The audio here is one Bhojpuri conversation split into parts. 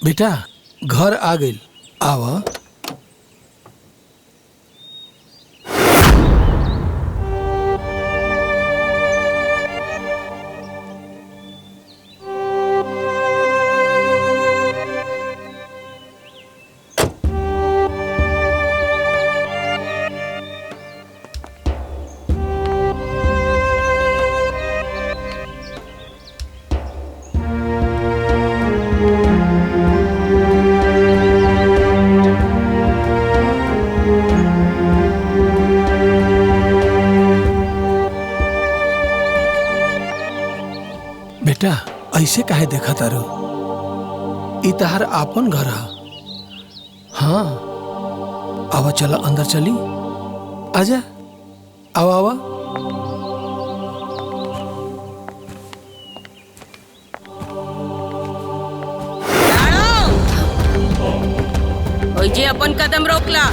बेटा घर आ गई, आवा। बेटा ऐसे काहे देखा तारू? ई तहार आपन घर है। हाँ आवा, चला अंदर चली। आजा, आवा आवा। ओइजे अपन कदम रोकला।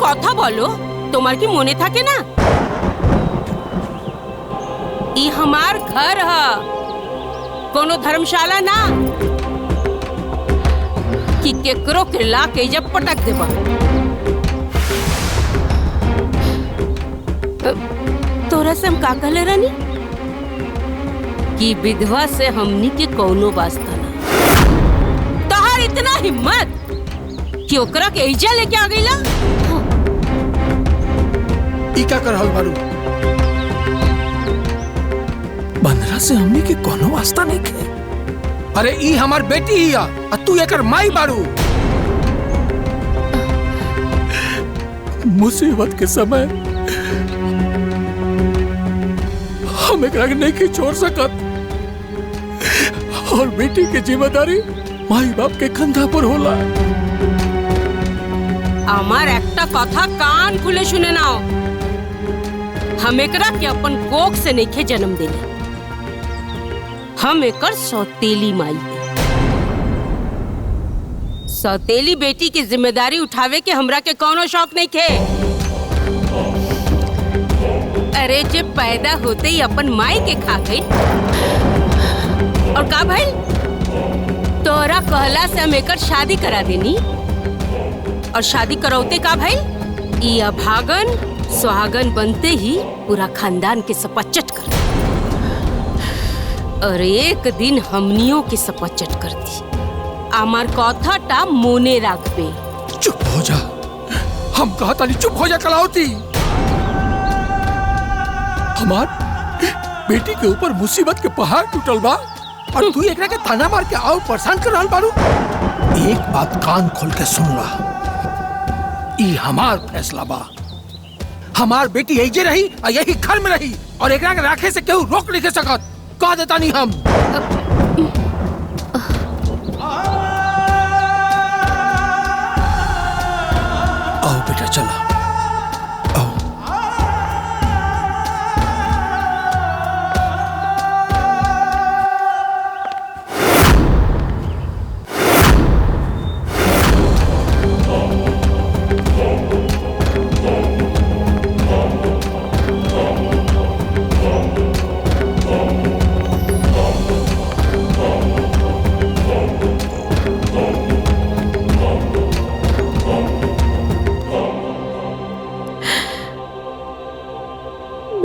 কথা বলো, তোমার কি মনে থাকে না? ई हमार घर है, कोनो धर्मशाला ना कि केकरो के ला के जब पटक देबा। तोरा से हम का कहले रानी कि विधवा से हमनी के कोनो वास्ता ना। तहार इतना हिम्मत कि ओकरा के इजा लेके आ गईला। ई क्या कर रहल बारू? बंदरा से हमनी के कोनो वास्ता नहीं खे। अरे ई हमार बेटी ही आ, तू एकर माई बारू। मुसीबत के समय हम एकरा के नहीं छोड़ सकत, और बेटी की जिम्मेदारी माई बाप के कंधा पर होला। আমার একটা কথা कान खुले सुने नाओ, हम एकरा के अपन कोख से नहीं जन्म देले, हम एकर सौतेली माई है। सौतेली बेटी की जिम्मेदारी उठावे के हमरा के कोनो शौक नहीं खे। अरे जे पैदा होते ही अपन माई के खा गई, और का भाई तोरा कहला से हम एकर शादी करा देनी, और शादी करौते का भाई ई अभागन सुहागन बनते ही पूरा खानदान के सपचट कर दी, और एक दिन हमनियों के सपचट कर दी। आमार कथाटा मोने राखबे। चुप हो जा, हम कहता नहीं, चुप हो जा कलावती। हमार बेटी के ऊपर मुसीबत के पहाड़ टूटल बा, और तू एकरा के ताना मार के आओ परेशान कर रहल बारू। एक बात कान खोल के सुन ला, ई हमार फैसला बा। हमार बेटी यही रही और यही घर में रही, और एकरा के राखे से केहू रोक नहीं सकत। कह देता नहीं हम। आओ बेटा चला, आओ।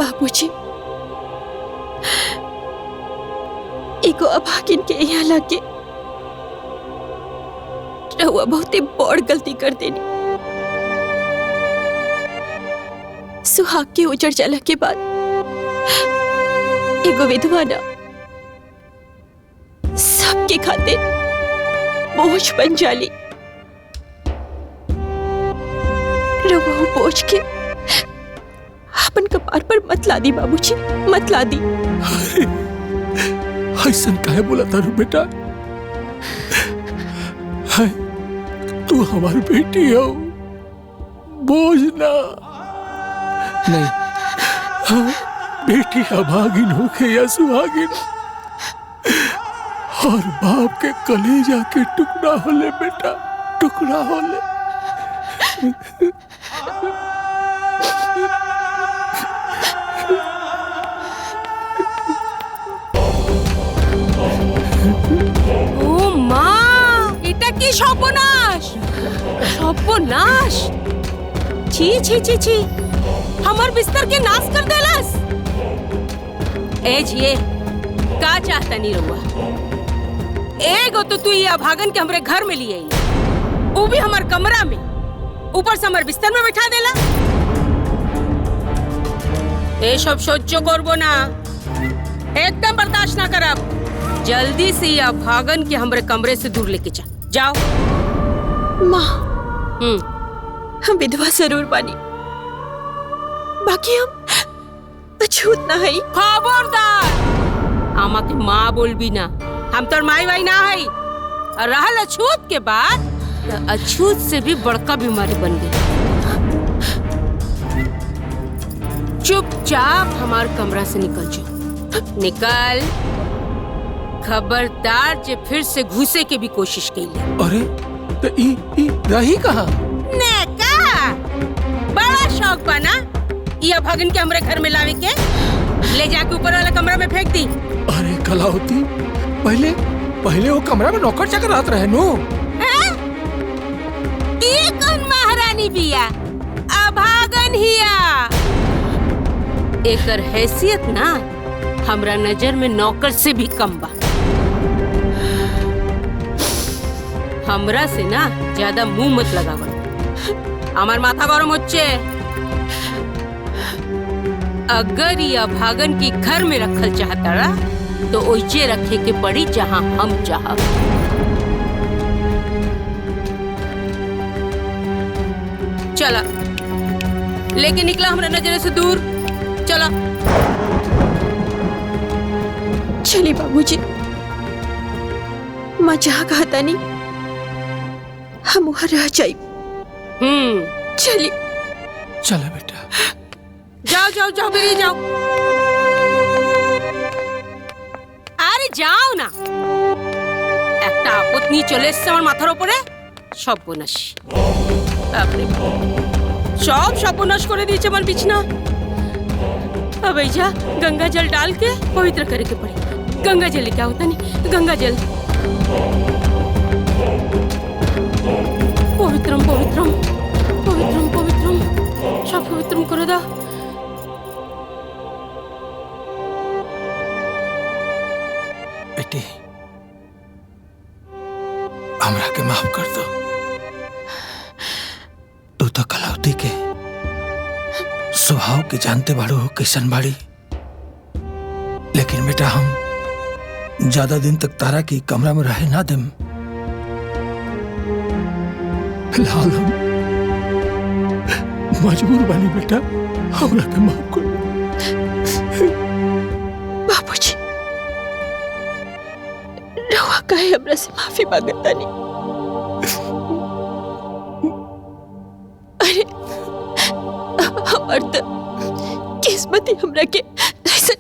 बाबूजी, एगो अभागिन के यहाँ लाके रहुआ बहुते बड़ गलती कर देनी। सुहाग के उजड़ जाला के बाद एगो विधवा ना सबके खातिर बोझ बन जाली। रहुआ बोझ के अपन कपार पर मत ला दी बाबूजी, मत ला दी। ऐसा काहे बोला तारू बेटा? है, तू हमारी बेटी हो, बोझ ना। नहीं, हाँ, बेटी अभागिन होके या सुहागिन और बाप के कलेजा के टुकड़ा होले बेटा, टुकड़ा होले। ও মা, এটা কি সর্বনাশ! সর্বনাশ! ছি ছি ছি ছি, हमार बिस्तर के नाश कर देलस। ए जिए, का चाहता नहीं रहुआ? एगो तो तू ये अभागन के हमरे घर में लिए आई, वो भी हमार कमरा में, ऊपर से हमार बिस्तर में बैठा देला। ए सब सोचो करबो ना, एकदम बर्दाश्त ना करब। जल्दी से ये अभागन के हमरे कमरे से दूर लेके जाओ। माँ, हम विधवा जरूर बानी, बाकी हम अछूत ना है। खबरदार, आमा के माँ बोल भी ना, हम तो माई वाई ना है। और रहल अछूत के बाद, तो अछूत से भी बड़का बीमारी बन गई। चुपचाप हमारे कमरा से निकल जाओ, निकल। खबरदार जे फिर से घुसे के भी कोशिश की ले। अरे तो ई रही कहाँ? नेका बड़ा शौक बना ये भगन के हमरे घर में लावे के, ले जाके ऊपर वाला कमरा में फेंक दी। अरे कलावती, पहले वो कमरा में नौकर चाकर रात रहे नो। ये कौन महारानी बिया? अभागन हिया। एकर हैसियत ना हमरा नजर में नौकर से भी कम बा। हमरा से ना ज्यादा मुंह मत लगावा, हमार माथा गरम होच्छे। अगर ये अभागन की घर में रखल चाहता रहा तो ओइजे रखे के पड़ी जहां हम चाहब। चला, लेके निकला हमरा नजर से दूर। चला चली बाबूजी, माँ जहाँ कहता नहीं हम वहाँ रह जाए। चली। चला बेटा, जाओ जाओ जाओ बेरी जाओ। আরে যাও না, একটা আপদ নিয়ে চলে এসছে আমার মাথার উপরে। সর্বনাশ, বাপরে সব সর্বনাশ করে দিয়েছে আমার বিছনা। अब ऐजा गंगा जल डाल के पवित्र करे के पड़े। गंगा जल क्या होता नहीं, गंगा जल। पवित्रम पवित्रम पवित्रम पवित्रम, सब पवित्रम करे दा। बेटी, हमरा के माफ कर दो। तू तो कलावती के स्वभाव के जानते बाड़ू हो कैसन बाड़ी, लेकिन बेटा हम ज्यादा दिन तक तारा की कमरा में रहे ना देम। फिलहाल हम मजबूर बानी बेटा, हमरा के माफ कर। बाबूजी, रहुआ काहे हमरा से माफी मांगता नहीं? अरे हमार तो किस्मत ही हमरा के ऐसा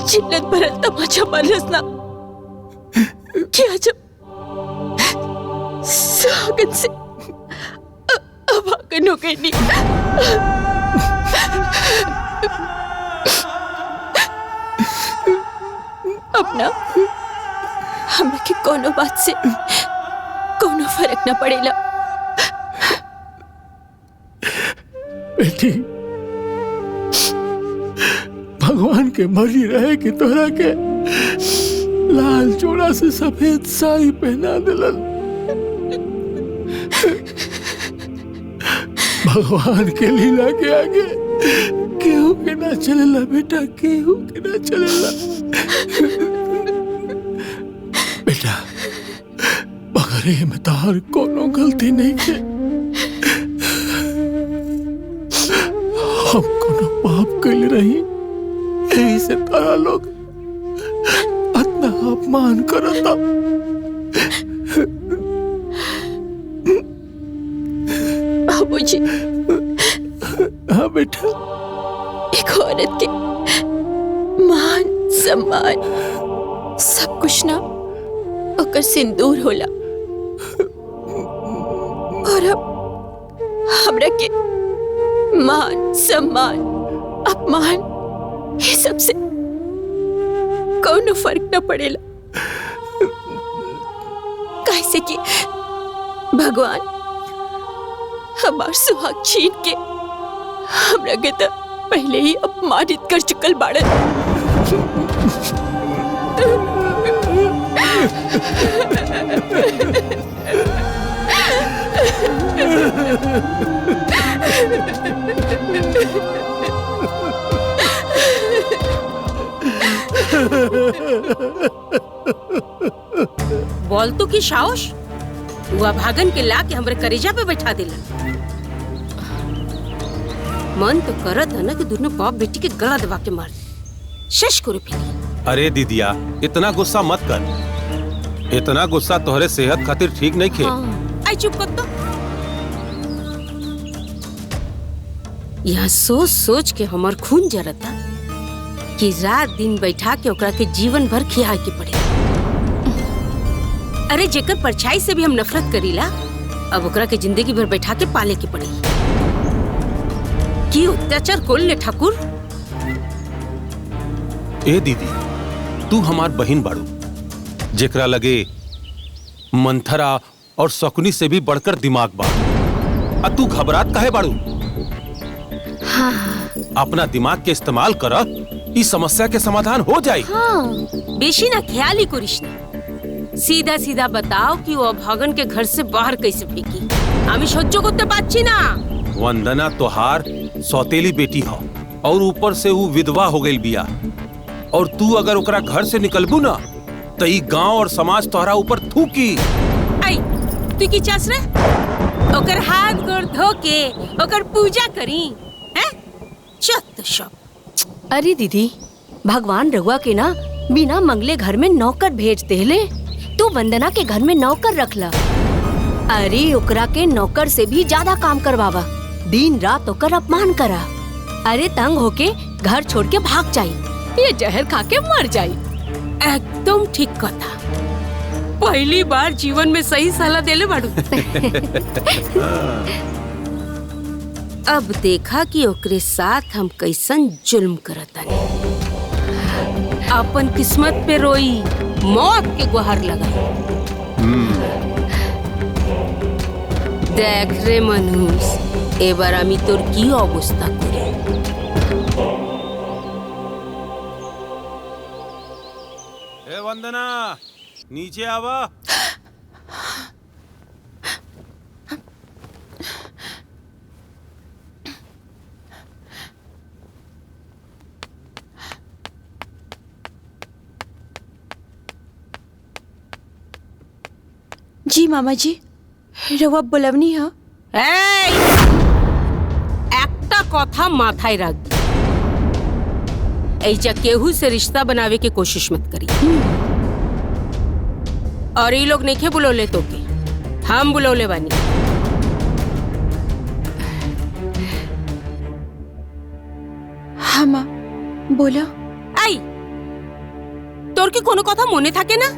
जिल्लत भरल तमाचा मारलस ना, क्या जब सुहागन से अभागन हो गई नहीं। अब ना हमरा के कोनो बात से कोनो फर्क ना पड़ेला। बेटी, भगवान के मर्जी रहे कि तोरा के लाल चोड़ा से सफेद साड़ी पहना दिलन। भगवान के लीला के आगे केहू के ना चलेला बेटा, केहू के ना चलेला। बेटा, बगरे में तार कोनो गलती नहीं के। हम कोनो पाप कैले रही, यही से तारा लोग इतना अपमान करता। बाबूजी, हाँ बेटा, एक औरत के मान सम्मान सब कुछ ना ओकर सिंदूर होला, और अब हमरा के मान सम्मान अपमान ये सबसे कोनो फर्क न पड़ेला, कैसे कि भगवान हमार सुहाग छीन के हमरा के तो पहले ही अपमानित कर चुकल बाड़न। बोल तू की साहस हुआ भागन के ला के हमरे करेजा पे बैठा दिला। मन तो करत है ना कि दोनों बाप बेटी के गला दबा के मार शश करे फिर। अरे दीदिया, इतना गुस्सा मत कर। इतना गुस्सा तोहरे सेहत खातिर ठीक नहीं खे। आई चुप कर तो। यह सोच सोच के हमार खून जरता कि रात दिन बैठा के ओकरा के जीवन भर खियाए के पड़े। अरे जेकर परछाई से भी हम नफरत करीला, अब ओकरा के जिंदगी भर बैठा के पाले के पड़ी। की अत्याचार कोल ने ठाकुर। ए दीदी, तू हमार बहिन बाड़ू, जेकरा लगे मंथरा और शकुनी से भी बढ़कर दिमाग बा। आ तू घबरात काहे बाड़ू? हाँ। अपना दिमाग के इस्तेमाल कर, इस समस्या के समाधान हो जाए। हाँ। बेशी ना ख्याली को रिश्ता, सीधा सीधा बताओ कि वो भागन के घर से बाहर कैसे फेंकी। আমি সহ্য করতে পারছি না। वंदना तोहार सौतेली बेटी हो और ऊपर से वो विधवा हो गई बिया, और तू अगर ओकरा घर से निकलबू ना तो ई गांव और समाज तोहरा ऊपर थूकी। आई तू की चास रे? ओकर हाथ गोड़ धो के ओकर पूजा करी हैं? चत शब। अरे दीदी, भगवान रघुआ के ना बिना मंगले घर में नौकर भेज देले, तू वंदना के घर में नौकर रख ला। अरे ओकरा के नौकर से भी ज्यादा काम करवावा, दिन रात ओकर अपमान करा। अरे तंग होके घर छोड़ के भाग जाई, ये जहर खा के मर जाई। एकदम ठीक कथा। पहली बार जीवन में सही सलाह देले बाड़ू। अब देखा कि ओकरे साथ हम कैसन जुल्म करतानी। अपन किस्मत पे रोई, मौत के गुहार लगाई। देख रे मनुष, एबार आमी तोर की अवस्था करी। ए वंदना, नीचे आवा। जी मामा जी, रवा बोलवनी है। একটা কথা মাথায় রাখবি, ऐजा केहू से रिश्ता बनावे के कोशिश मत करी। और ये लोग नहीं बुलौले तो के, हम बुलौले बानी। हाँ माँ, बोलो। आई तोर की कोनो कथा मने थाके ना?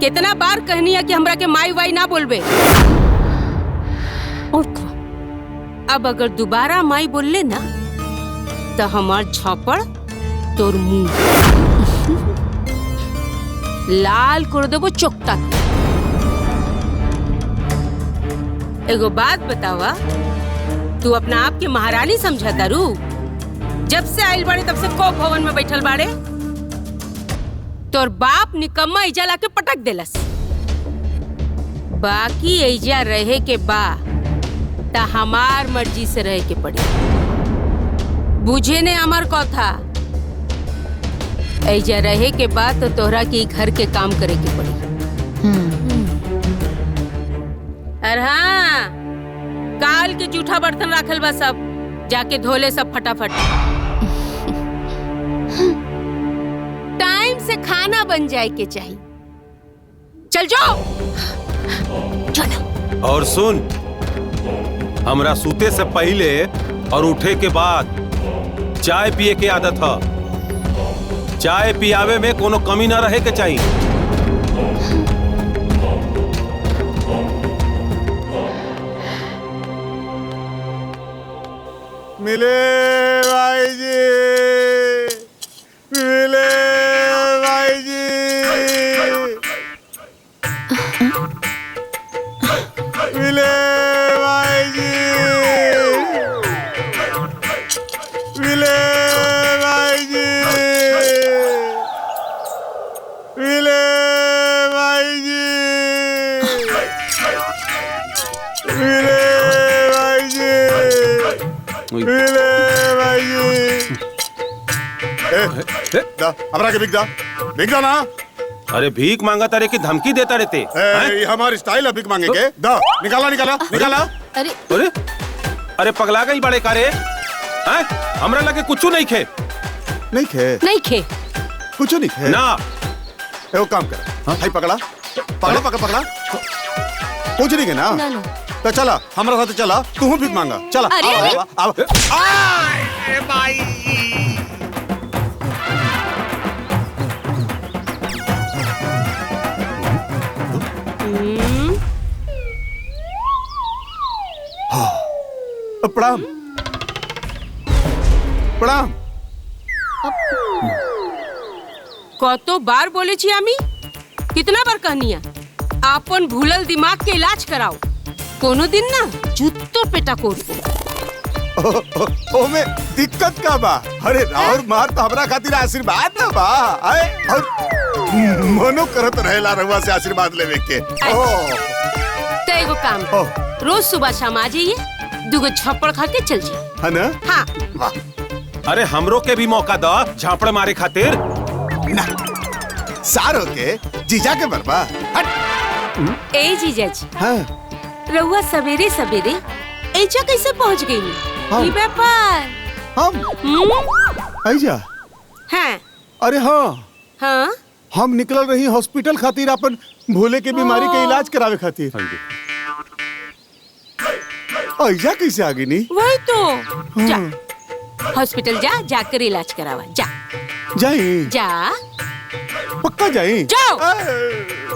कितना बार कहनी है कि हमरा के माई वाई ना बोलबे। अब अगर दोबारा माई बोलले ना तो हमार झापड़ तोर मुंह लाल कर देबो चोकता। एगो बात बतावा, तू अपना आप के महारानी समझता रू? जब से आइल बाड़े तब से को भवन में बैठल बाड़े। तोर बाप निकम्मा ऐजा लाके पटक देलस। बाकी ऐजा रहे के बा ता हमार मर्जी से रहे के पड़ी। बुझे ने हमार कथा, ऐजा रहे के बाद तो तोहरा के घर के काम करे के पड़ी। अरे हाँ, काल के जूठा बर्तन रखल बा, सब जाके धोले सब फटाफट। टाइम से खाना बन जाए के चाहिए। चल जाओ। और सुन, हमरा सूते से पहले और उठे के बाद चाय पिए के आदत है। चाय पियावे में कोनो कमी ना रहे के चाहिए। मिले भाई जी, मिले भाई जी, मिले भाई जी, मिले भाई जी, मिले भाई जी, मिले भाई जी, मिले भाई जी। दा, हमरा के बिक दा ना। अरे भीख मांगा तारे की धमकी देता रहते। ये हमारी स्टाइल है भीख मांगे के। दा, निकाला। अरे अरे अरे पगला गई बड़े कारे। हैं? हमरा लगे कुछू नहीं खे। नहीं खे कुछ नहीं खे ना। वो काम कर, हाय पकड़ा कुछ नहीं के ना। ना। तो चला हमरा साथ चला, तू भीख मांगा। चला अरे, आओ। अरे भाई प्रणाम। कतो बार बोले छी आमी, कितना बार कहनिया आपन भूलल दिमाग के इलाज कराओ। कोनो दिन ना जूतो पेटा कोड़ ओ में दिक्कत का बा? अरे राउर मार तो हमरा खातिर आशीर्वाद ना बा। और मनो करत रहेला रहुआ से आशीर्वाद लेवे के। तो एगो काम, रोज सुबह शाम आ जाइए, दुगो छप्पड़ खा के चल जाइए। है ना? हाँ। वाह। अरे हमरो के भी मौका दो झापड़ मारे खातिर। ना सारो के जीजा के बरबा। ए जीजा जी, हाँ। रहुआ सवेरे सवेरे ऐजा कैसे पहुँच गई? हाँ। ये व्यापार हम आइजा। हाँ। अरे हाँ, हम निकल रही हॉस्पिटल खातिर अपन भोले के बीमारी के इलाज करावे खातिर। आइजा कैसे आ गई नी? वही तो। जा हॉस्पिटल जाकर इलाज करावा। जाई? जा पक्का जाई? जाओ।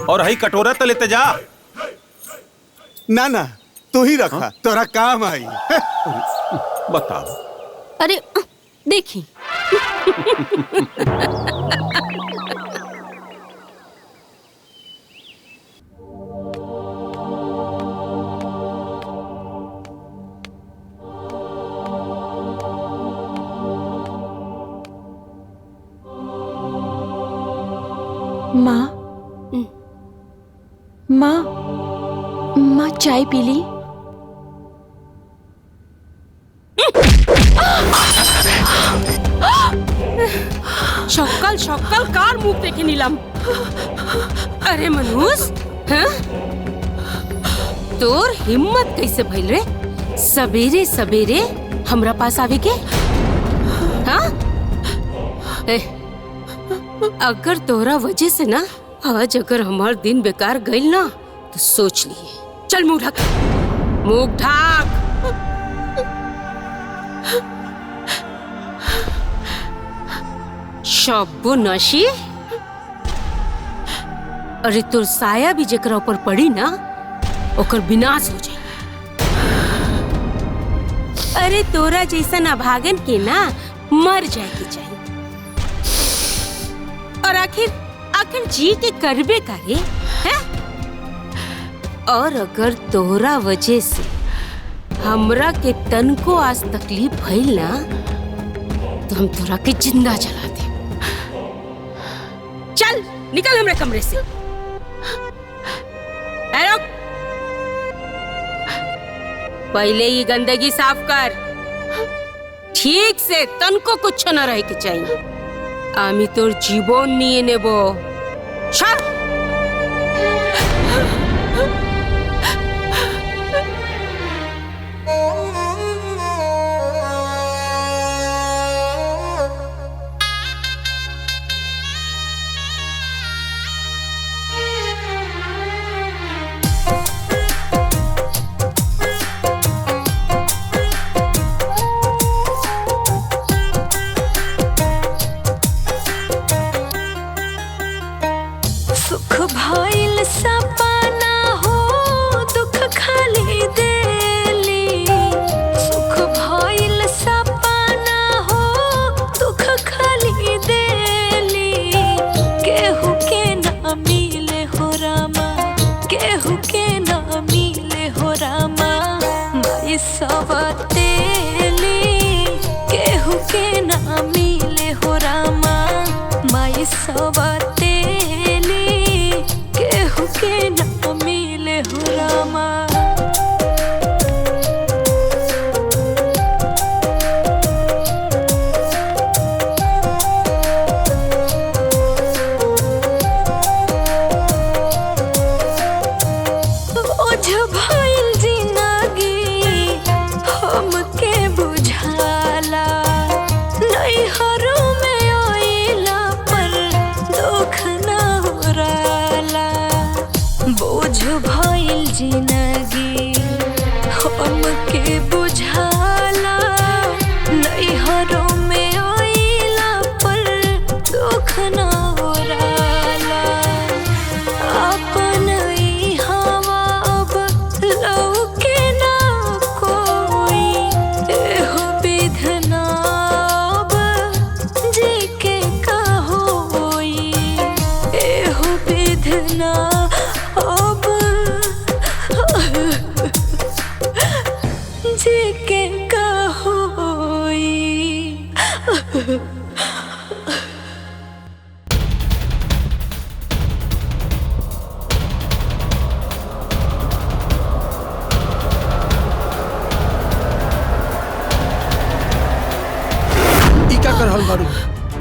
और हई कटोरा तो लेते जा। ना तू ही रखा, तोरा काम आई। बताओ। अरे देखी माँ चाय पी ली? शक्कल कार मुंह देखे नीलम। अरे मनुष्य, हाँ? तोर हिम्मत कैसे भइल रे सवेरे सवेरे हमरा पास आवे के? हाँ? अगर तोरा वजह से ना आज अगर हमार दिन बेकार गइल ना तो सोच लिए। चल मुंह ढक, मुंह ढक। शब्बो नशी। अरे तोर साया भी जेकरा ऊपर पड़ी ना ओकर विनाश हो जाए। अरे तोरा जैसा अभागन के ना मर जाए के चाहिए। और आखिर जी के करबे करे है? और अगर तोरा वजह से हमरा के तन को आज तकलीफ भइल ना तो हम तोरा के जिंदा जला दे। चल निकल हमरे कमरे से। रुक, पहले ये गंदगी साफ कर। ठीक से तन को कुछ न रहे के चाहिए। आमी तोर जीवन निये नेबो। चल।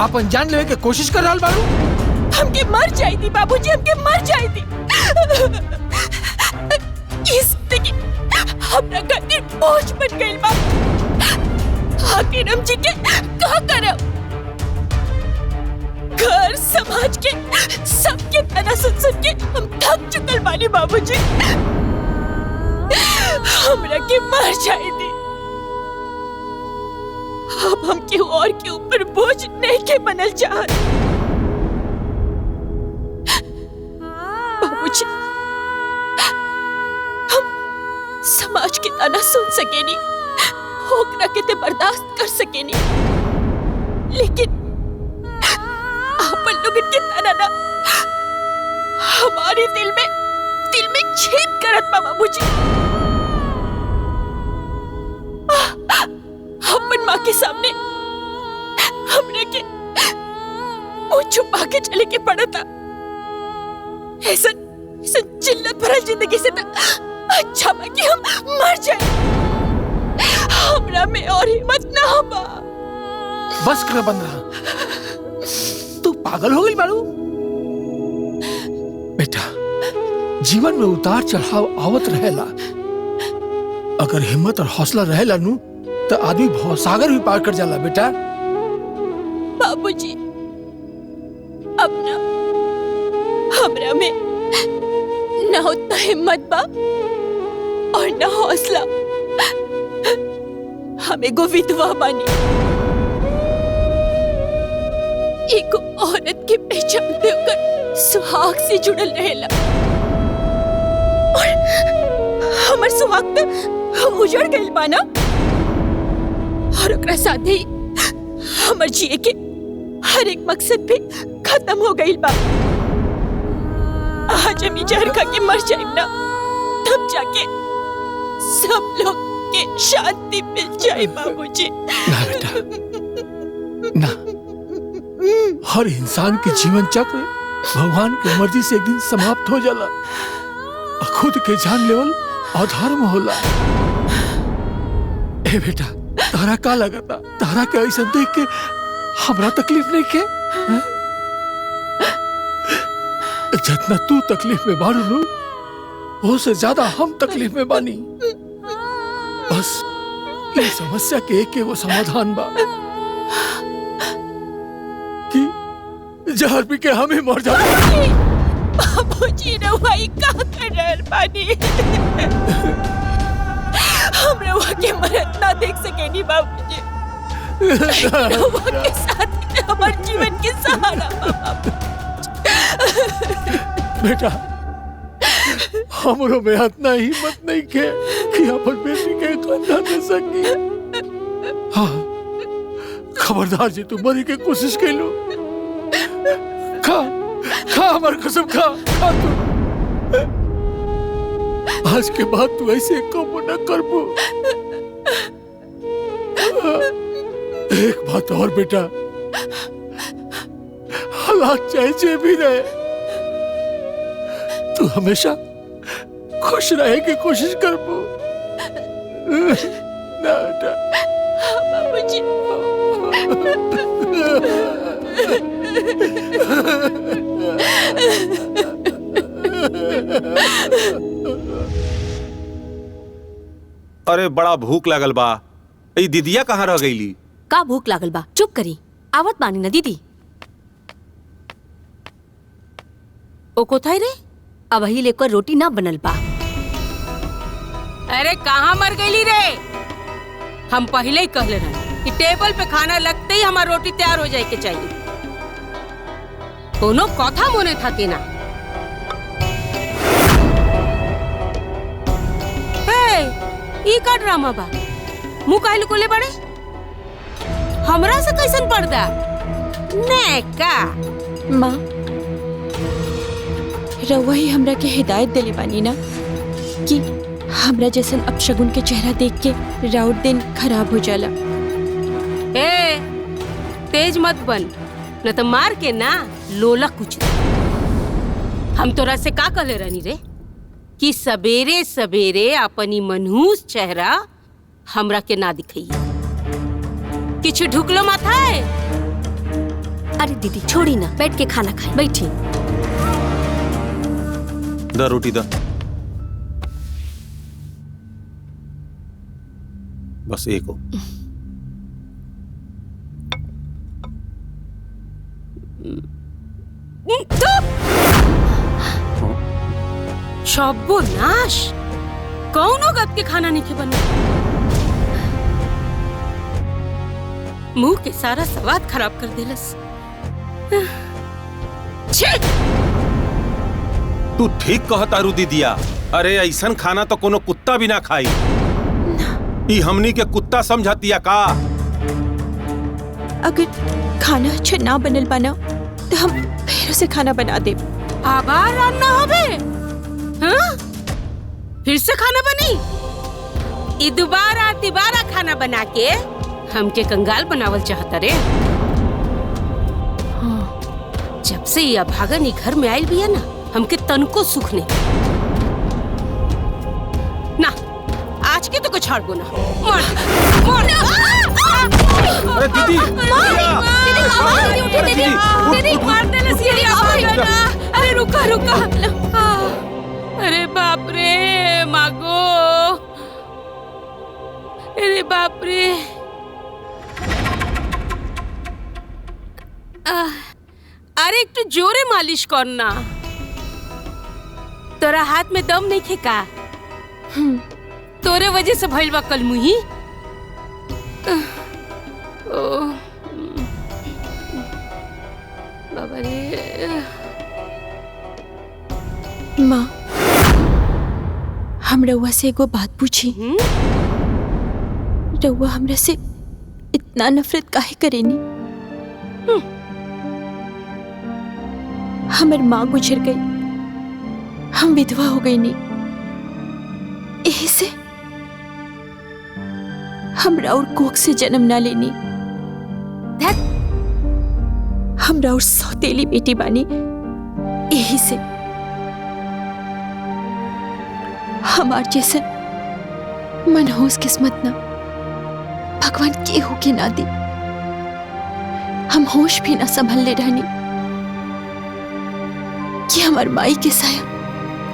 अपन जान लेवे के कोशिश कर रहल बारू। हमके मर जाई थी बाबूजी, हमके मर जाई थी। इस देखिए हमरा खातिर बोझ बन गई बा। आखिर हम जी के का करब? घर समाज के सबके तना सुन सुन के हम थक चुकल बानी बाबूजी। हमरा के मर जाई थी। अब हम केहू और के ऊपर बोझ नहीं के बनल चाहत। बाबूजी हम समाज के ताना सुन सकेनी, ओकरा के ते बर्दाश्त कर सकेनी, लेकिन आपन लोगन के ताना ना हमारे दिल में छेद करत बा बाबूजी। अपन माँ के सामने हमने के मुंह छुपा के चले के पड़ा था। ऐसा चिल्लत भरल जिंदगी से था अच्छा बा कि हम मर जाए। हमरा में और हिम्मत ना बा। बस कर बंदरा, तू पागल हो गई बारू। बेटा, जीवन में उतार चढ़ाव आवत रहेला। अगर हिम्मत और हौसला रहेला नु तो आदमी भवसागर भी पार कर जाला बेटा। बाबूजी अब ना हमरा में ना उतना हिम्मत बा और ना हौसला। हम एगो विधवा बानी। एक औरत के पहचान देकर सुहाग से जुड़ल रहेला और हमर सुहाग तो उजड़ गइल बा ना, और ओकरा साथे ही हमर जिए के हर एक मकसद भी खत्म हो गइल बा। आज हम जहर खा के मर जाइब ना, तब जाके सब लोग के शांति मिल जाए बाबूजी। ना बेटा, ना। हर इंसान के जीवन चक्र भगवान की मर्जी से एक दिन समाप्त हो जाला। खुद के जान लेवल अधर्म होला। ए बेटा, तारा का लगता? तारा के ऐसा देख के हमरा तकलीफ नहीं के? जितना तू तकलीफ में बारू नु, उससे ज्यादा हम तकलीफ में बानी। बस ये समस्या के एक वो समाधान बा कि जहर पी के हम ही मर जाए। बाबूजी रउआ का कर रहल बानी? हम रउआ के मरद ना देख सकेनी बाबूजी। रउआ के साथ हमारे जीवन के सहारा बा। बेटा, हमरो में इतना हिम्मत नहीं के कि अपन बेटी के कंधा दे सकी। हाँ, खबरदार जी, तू मरी के कोशिश कर लो। खा खा हमार कसम, खा खा तू। आज के बाद तू ऐसे कबो न करबो। एक बात और बेटा, हालात चाहे भी रहे, तू हमेशा खुश रहे की कोशिश करबो ना बेटा। बाबूजी अरे बड़ा भूख लागल बा। ई दीदिया कहाँ रह गईली? का भूख लागल बा? चुप करी, आवत बानी ना दीदी। ओ कोथाई रे? अब ही लेकर रोटी ना बनल बा। अरे कहाँ मर गईली रे? हम पहले ही कहले रहे कि टेबल पे खाना लगते ही हमार रोटी तैयार हो जाए के चाहिए। कोनो कथा मोने था कि ना? ई का ड्रामा बा? मुंह काहे कोले बड़े? हमरा से कैसन पर्दा? ने का? माँ, रउआ ही हमरा के हिदायत देले बानी ना कि हमरा जैसन अपशगुन के चेहरा देख के राउर दिन खराब हो जाला। ए, तेज मत बन, न तो मार के ना लोला कुछ। हम तोरा से का कहले रहनी रे कि सवेरे सवेरे अपनी मनहूस चेहरा हमरा के ना दिखाइए। किछु ढुकलो माथा है? अरे दीदी छोड़ी ना, बैठ के खाना खाए, बैठी। दा रोटी दा। बस एक हो। नाश कौनो गत के खाना नहीं के बने। मुंह के सारा स्वाद खराब कर देलस। तू ठीक कहता रू दीदिया। अरे ऐसन खाना तो कोनो कुत्ता भी ना खाई। ई हमनी के कुत्ता समझतिया का? अगर खाना अच्छा ना बनल बना तो हम फिर से खाना बना दे। आबार रान्ना होबे? हाँ? फिर से खाना बनी? ई दोबारा खाना बना के हमके कंगाल बनावल चाहता रे। हाँ। जब से ये अभागन ई घर में आयल बिया ना, हमके तनको सुख नहीं। ना आज के तो कुछ छोड़बो ना। मार अरे दीदी, दीदी मार देले सीढ़िया भागना। अरे रुका। अरे बाप रे मागो। अरे बाप रे। अरे एक तो जोरे मालिश करना। तोरा हाथ में दम नहीं थे का? तोरे वजह से भइल बा कल मुही। बाबा रे। माँ, हम रउआ से एगो बात पूछी। रउआ हमरा से इतना नफरत काहे करेनी? हमर माँ गुजर गई, हम विधवा हो गई नी। यही से हमरा और कोख से जन्म ना लेनी। हमरा और सौतेली बेटी बानी। यही से हमार जैसन मनहूस किस्मत ना भगवान केहू के ना दी। हम होश भी ना संभल ले रहनी कि हमार माई के साया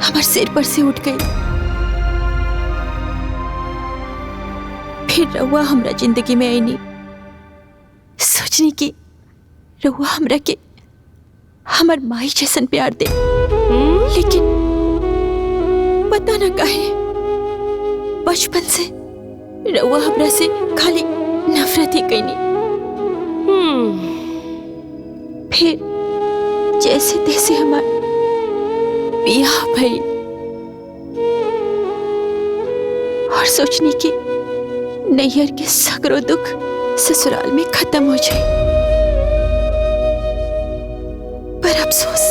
हमार सिर पर से उठ गई। फिर रउआ हमरा जिंदगी में आई नहीं। सोचनी कि रउआ हमरा के हमार माई जैसन प्यार दे, लेकिन पता ना काहे बचपन से रउआ हमरा से खाली नफरत ही कईनी। फिर जैसे तैसे हमार बियाह भई और सोचनी कि नैहर के सगरो दुख ससुराल में खत्म हो जाए। पर अफसोस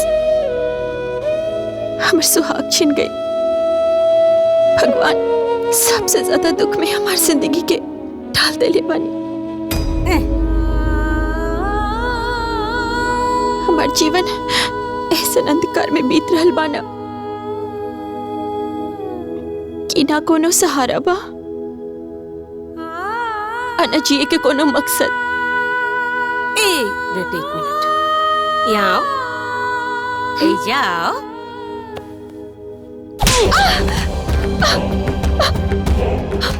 हमर सुहाग छिन गई। भगवान सबसे ज्यादा दुख में हमार जिंदगी के डाल देले बानी। हमार जीवन ऐसन अंधकार में बीत रहल बाना कि ना कोनो सहारा बा, ना जिए के कोनो मकसद। बेटे एक मिनट, यहाँ आओ। ए जाओ।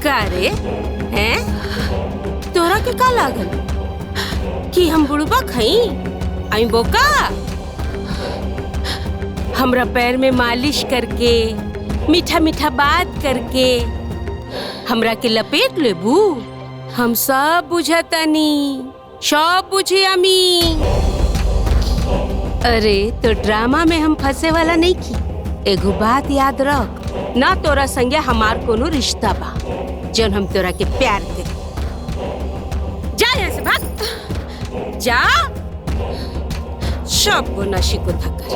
का रे हैं? तोरा के का लागल कि हम बुढ़बा खई आई बोका? हमरा पैर में मालिश करके मीठा मीठा बात करके हमरा के लपेट लेबू। हम सब बुझतानी, सब बुझी अमी। अरे तो ड्रामा में हम फंसे वाला नहीं की। एगो बात याद रख, ना तोरा संगे हमार कोनो रिश्ता बा जन हम तोरा के प्यार के। जा यहाँ से भाग जा। सब नशी को थकर।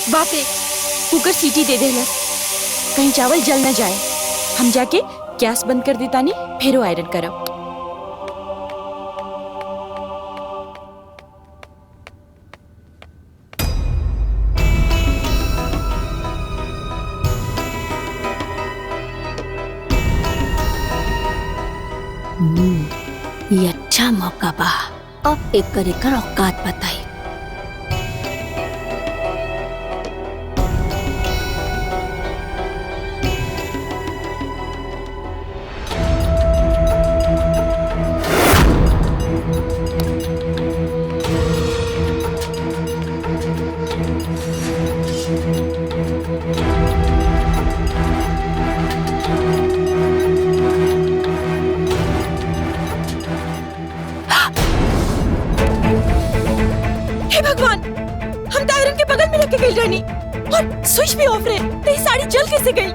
बाप रे, कुकर सीटी दे देला। कहीं चावल जल न जाए। हम जाके गैस बंद कर देता नहीं, फिर वो आयरन करब। ये अच्छा मौका बा, अब एकर औकात बताई। हे भगवान, हम तो आयरन के बगल में रख के गई रानी और स्विच भी ऑफ रहे। तेरी साड़ी जल कैसे गई?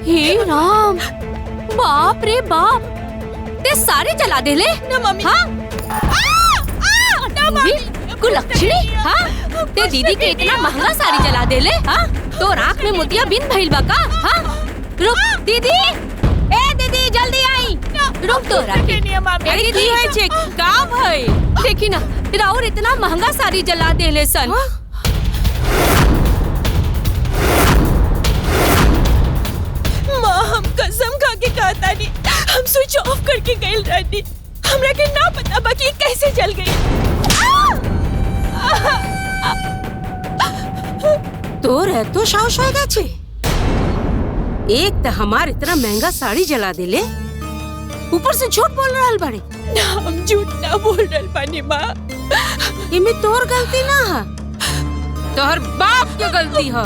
हे राम, बाप रे बाप, ते सारे जला दे ले ना मम्मी। हाँ? ना मम्मी। कुलक्षणी, हाँ? ते दीदी के इतना महंगा साड़ी जला दे ले, हाँ? तो राख में मोतिया बिन भइल बा का? हाँ? रुक दीदी, ए दीदी जल्दी आई, रुक तो राखी। अरे की है छे, का भई? देखी ना, राउर इतना महंगा साड़ी जला दे ले सन। माँ, हम कसम खा के कहता नहीं, हम स्विच ऑफ करके गई रानी। हमरा के ना पता बाकी कैसे जल गई। तो रह तो शाव होएगा छे। एक तो हमार इतना महंगा साड़ी जला देले, ऊपर से झूठ बोल रहल बाड़े। ना, हम झूठ ना बोल रहल बानी माँ। इमे तोर गलती ना है, तोहर बाप के गलती है।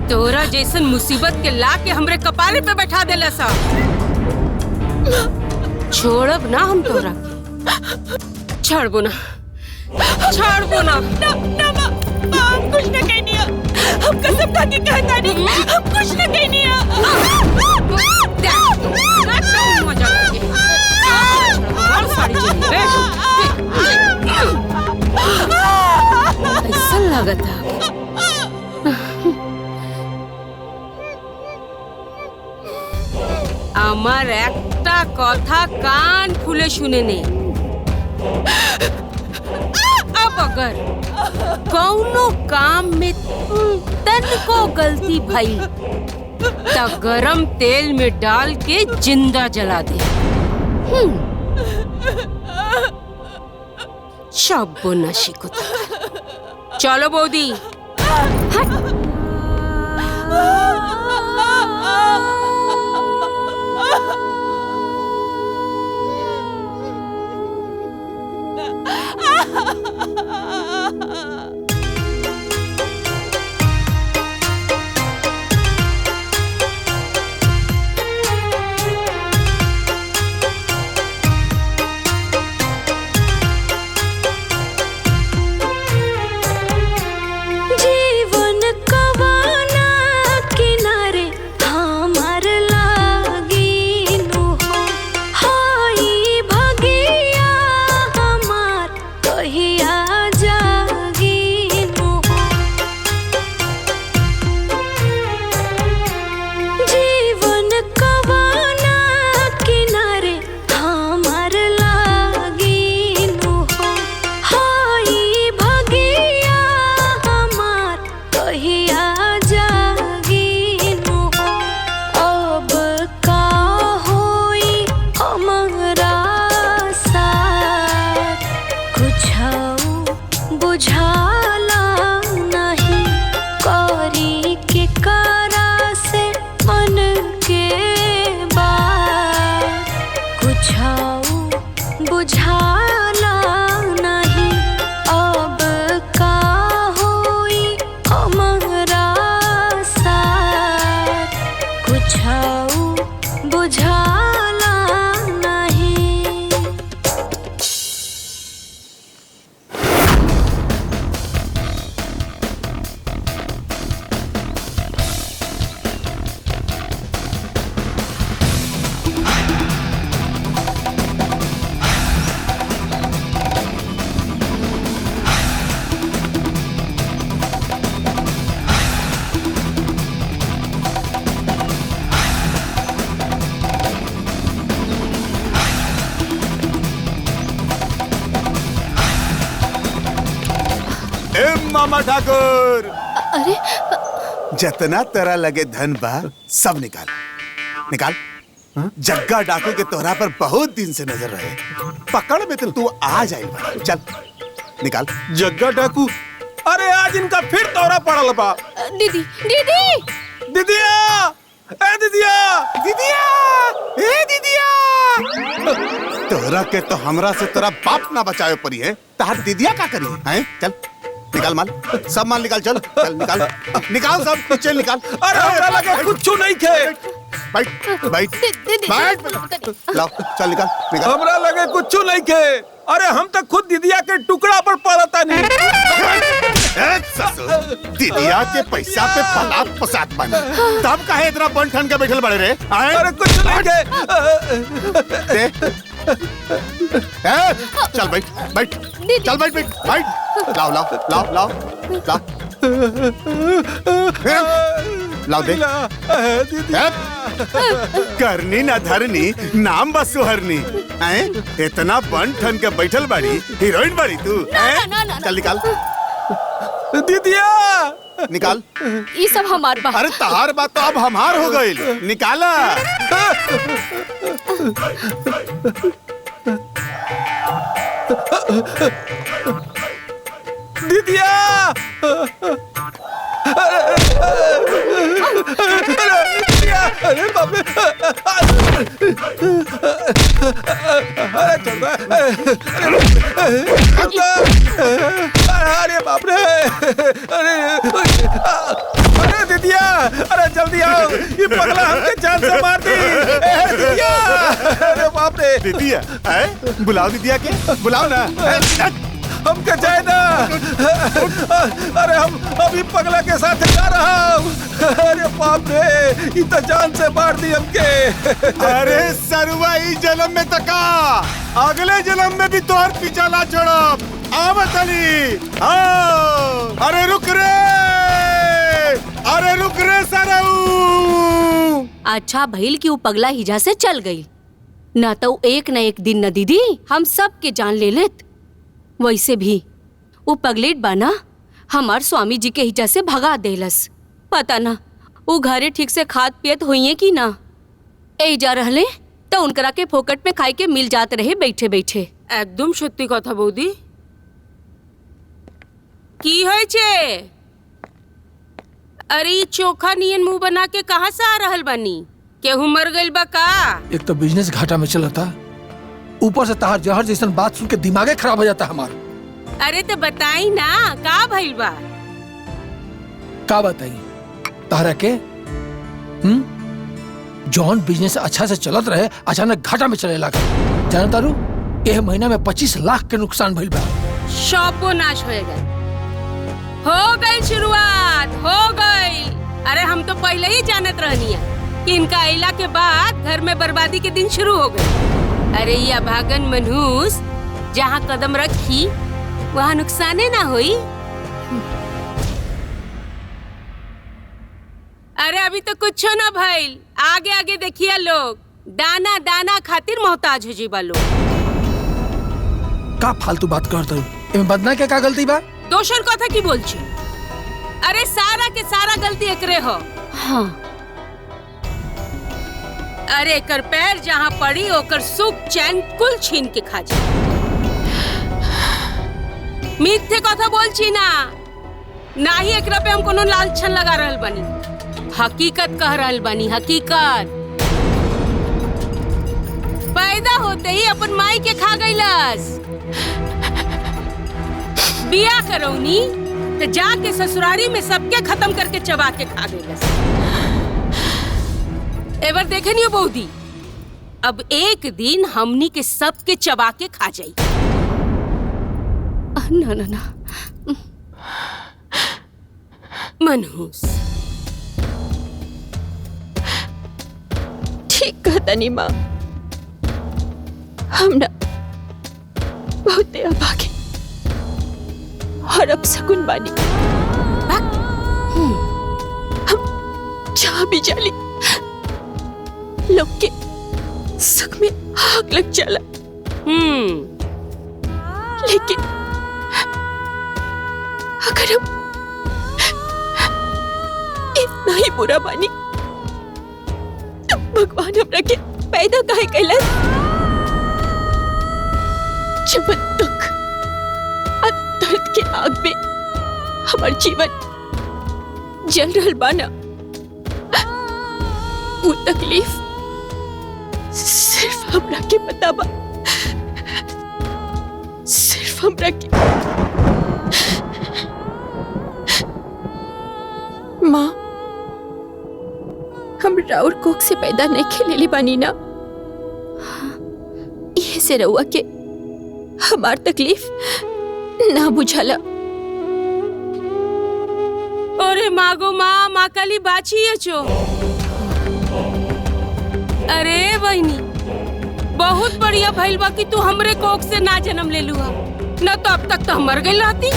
तोरा जैसन मुसीबत के ला के हमरे कपारे पे बैठा देला सा। छोड़ब ना हम तोरा, छोड़बो ना, छोड़बो ना। ना माँ, हम कुछ न कहनी है। हम कसम खा के कहता नहीं, हम कुछ न कहनी है। ऐसा लगता है আমার একটা কথা कान खुले सुने ने। अब अगर कौनो काम में तन को गलती भई तो गरम तेल में डाल के जिंदा जला दे। शाबाशी को चलो बौदी। जीवन मामा ठाकुर। अरे जितना तेरा लगे धन बा सब निकाल निकाल। जग्गा डाकू के तोहरा पर बहुत दिन से नजर रहे, पकड़ में तू आ जाए। चल निकाल। जग्गा डाकू, अरे आज इनका फिर दौरा पड़ल बा। दीदी दीदी दीदिया, ए दीदिया, दीदिया, ए दीदिया। तोरा के तो हमरा से तेरा बाप ना बचाए पड़ी है, तार दीदिया का करी है? चल निकाल माल, सब माल निकाल। चल चल निकाल निकाल सब, चल निकाल। अरे हमरा लगे कुछ नहीं खे। बैठ बैठ बैठ, लाओ चल निकाल निकाल। हमरा लगे कुछ नहीं खे। अरे हम तो खुद दीदिया के टुकड़ा पर पड़ता नहीं। दीदिया के पैसा पे पलाप पसात बने, तब काहे इतना बन ठन के बैठल बड़े रे? अरे कुछ नहीं खे। चल बैठ बैठ, चल बैठ बैठ बैठ। लाओ लाओ लाओ लाओ लाओ लाओ दे। करनी ना धरनी, नाम बस सुहरनी। इतना बन ठन के बैठल बाड़ी, हीरोइन बाड़ी तू। चल निकाल दीदिया, निकाल। ये सब हमार बा। अरे तहार बात तो अब हमार हो गई, निकाला। दीदिया, अरे बाप रे, अरे बाप रे, अरे दीदिया, अरे जल्दी आओ, ये पगला हमके जान से मार दी। दीदिया, अरे बाप रे। दीदिया, बुलाओ दीदिया के, बुलाओ ना। हमके जाए ना। अरे हम अभी पगला के साथ जा रहा हूँ। अरे बाप रे, ये तो जान से मार दी हमके। अरे सरवा इस जन्म में तका, अगले जन्म में भी तोहर पीछा ना छोड़ब। आवत अली, आओ। अरे रुक रे, अरे रुक रे सरऊ। अच्छा भइल कि वो पगला हिजा से चल गई, ना तो एक न एक दिन न दीदी हम सब के जान ले लेत। वैसे भी वो पगलेट बाना हमार स्वामी जी के हिजा से भगा देलस। पता ना वो घरे ठीक से खाद पियत हुई कि ना। ए जा रहले तो उनकरा के फोकट में खाए के मिल जाते रहे बैठे बैठे। एकदम सत्य कथा बौदी। की होय छे? अरे ई चोखा नियन मुंह बना के कहाँ से आ रहल बानी? केहू मर गइल बा का? एक तो बिजनेस घाटा में चलता, ऊपर से तहार जहर जैसन बात सुन के दिमागे खराब हो जाता हमारा। अरे तो बताई ना का भइल बा? का बताई तारा के? जॉन बिजनेस अच्छा से चलत रहे, अचानक घाटा में चले लगा। जाना तारू, यह महीना में 25 लाख के नुकसान भइल बा। शॉपो नाश हो गई शुरुआत, हो गई। अरे हम तो पहले ही जानत रहनी है कि इनका आइला के बाद घर में बर्बादी के दिन शुरू हो गए। अरे ये अभागन मनहूस जहाँ कदम रखी वहाँ नुकसाने ना हुई। अरे अभी तो कुछ ना भइल, आगे आगे देखिए लोग दाना दाना खातिर मोहताज हो जीबा लोग। का फालतू बात करत हूँ? इमे बदना के का गलती बा? दोषर कथा की बोल छी? अरे सारा के सारा गलती एकरे हो। हाँ। अरे कर पैर जहाँ पड़ी ओकर सुख चैन कुल छीन के खा जा। मिथ्ये कथा बोल छी ना ही एकरा पे हम कोनो लालछन लगा रहल बनी, हकीकत कह रहल बनी, हकीकत। पैदा होते ही अपन माई के खा गईलस, बिया करौनी तो जाके ससुरारी में सबके खत्म करके चबा के खा गईलस। एबर देखे नहीं हो बौदी, अब एक दिन हमनी के सबके चबा के खा जाई। ना ना ना मनहूस। ठीक कहता नहीं माँ, हम ना बहुत अभागे और अब सकुन बानी। हम जहाँ भी जाली लोग के सुख में आग लग जाला। लेकिन अगर हम इतना ही बुरा बानी तो भगवान हमरा के पैदा काहे कैलन? जब दुख और दर्द के आग में हमार जीवन जल रहल बाना, वो तकलीफ सिर्फ हमरा के पता बा, सिर्फ हमरा के। माँ, हम राउर कोख से पैदा नहीं खेलेली बानी ना, ये से रउआ के हमार तकलीफ ना बुझाला। अरे मागो माँ काली बाची है चो। अरे बहनी, बहुत बढ़िया भइल बा कि तू हमरे कोख से ना जन्म ले लुआ, न तो अब तक तो हम मर गई रहती।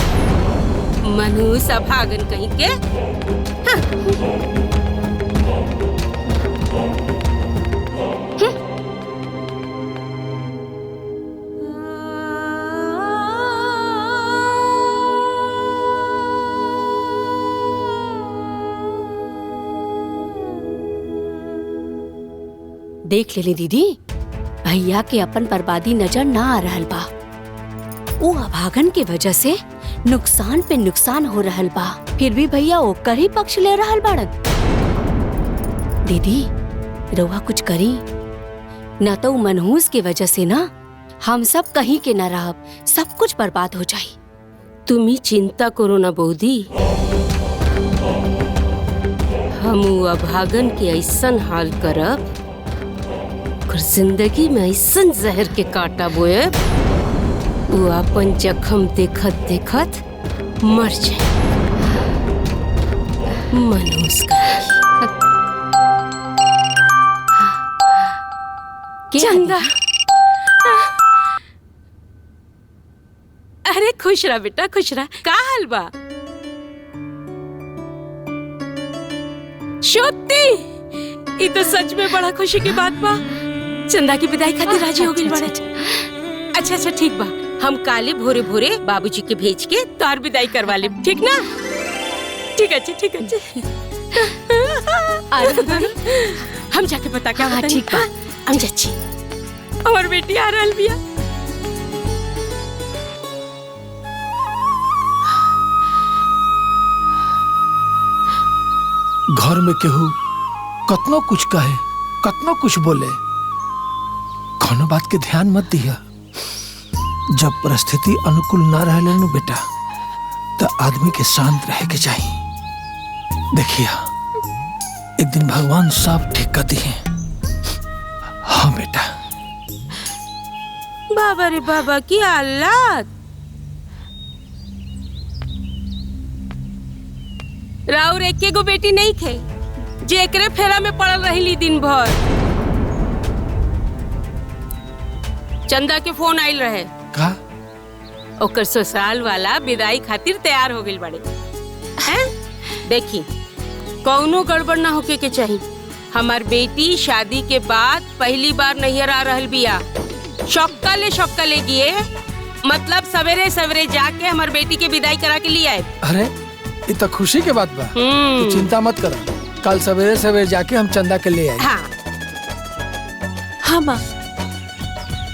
मनहूस अभागन कहीं के। हाँ। देख लेली दीदी, भैया के अपन बर्बादी नजर ना आ रहल बा। वो अभागन के वजह से नुकसान पे नुकसान हो रहल बा, फिर भी भैया ओकर ही पक्ष ले रहल बाड़न। दीदी रउआ कुछ करी, न तो मनहूस के वजह से ना हम सब कहीं के न रहब, सब कुछ बर्बाद हो जाई। तुम ही चिंता करो ना बौदी, हम अभागन के ऐसन हाल करब, जिंदगी में ऐसन जहर के काटा बोए वो अपन जख्म देखत देखत मर जाए। मनहूस चंदा, अरे खुश रहा बेटा, खुश रहा। का हाल बा? शोती, ये तो सच में बड़ा खुशी की बात बा। चंदा की विदाई खातिर राजी हो गई बड़े। अच्छा ठीक बा, हम काले भोरे भोरे बाबूजी के भेज के तोहर विदाई करवा ले, ठीक ना? ठीक है। हम जाके पता क्या बतानी। ठीक बा, हम जाची हमार बेटी आ रहल बिया। घर में केहू कतनो कुछ कहे, कतनो कुछ बोले, कोनो बात के ध्यान मत दिया। जब परिस्थिति अनुकूल ना रहले नु बेटा, तो आदमी के शांत रहे के चाहिए। देखिए, एक दिन भगवान सब ठीक कर दिए। हाँ बेटा। बाबा रे बाबा, की हालत। राउर एके गो बेटी नहीं थे जे एकरे फेरा में पड़ल रही दिन भर। चंदा के फोन आइल रहे का? ओकर ससुराल वाला विदाई खातिर तैयार हो गइल बड़े हैं। देखी, कौनो गड़बड़ ना होके के चाहिए। हमार बेटी शादी के बाद पहली बार नैहर आ रहल बिया। शौक्का ले गिए, मतलब सवेरे सवेरे जाके हमार बेटी के विदाई करा के लिए आए। अरे ये तो खुशी के बात बा, तो चिंता मत करो, कल सवेरे सवेरे जाके हम चंदा के ले आए। हाँ माँ,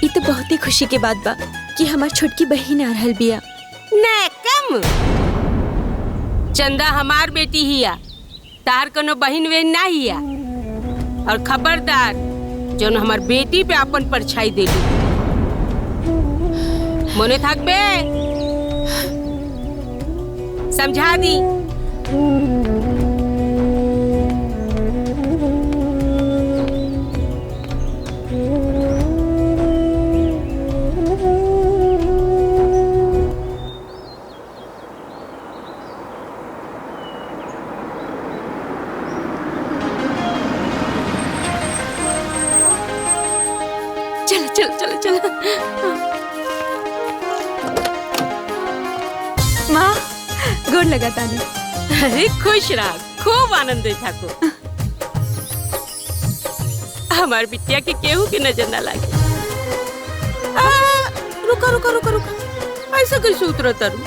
ये तो बहुत ही खुशी के बात बा कि हमार छोटकी बहन आ रहल बिया। ने कम, चंदा हमार बेटी हिया, तार कोनो बहन वहन ना हिया। और खबरदार जोन हमार बेटी पे अपन परछाई देली, मने थाकबे, समझा दी। चलो माँ, गोर लगा तानी। अरे खुश रहा, खूब आनंद थाको। हमार बिटिया के केहू के नजर ना लागे। रुका, ऐसा कैसे उतरता रू?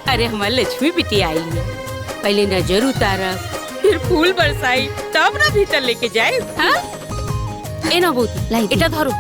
अरे हमार लक्ष्मी बिटी आई है, पहले नजर उतारा फिर फूल बरसाई तब ना भीतर लेके जाए। हाँ ए ना बहुत लाई এটা ধরো।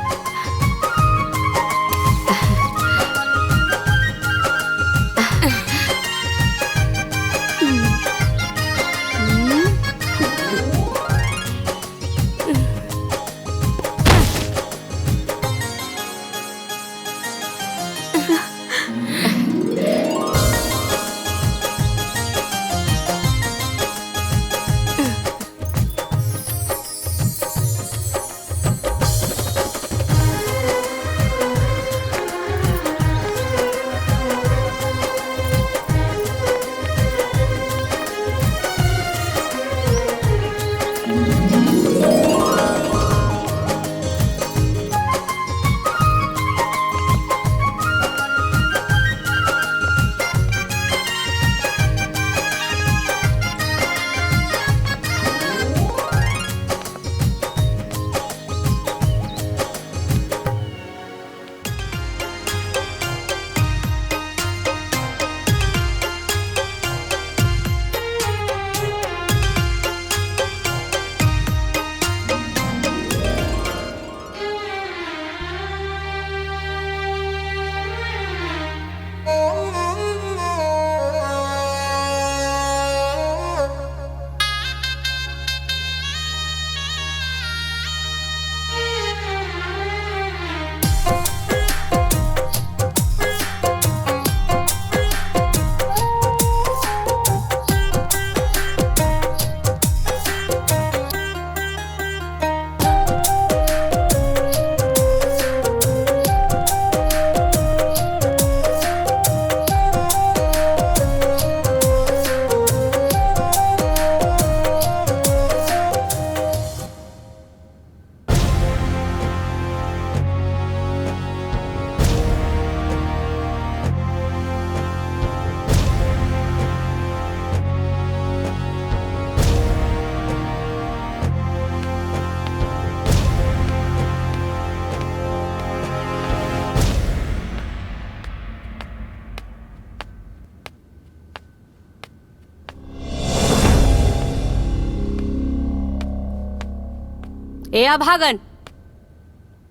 ए अभागन,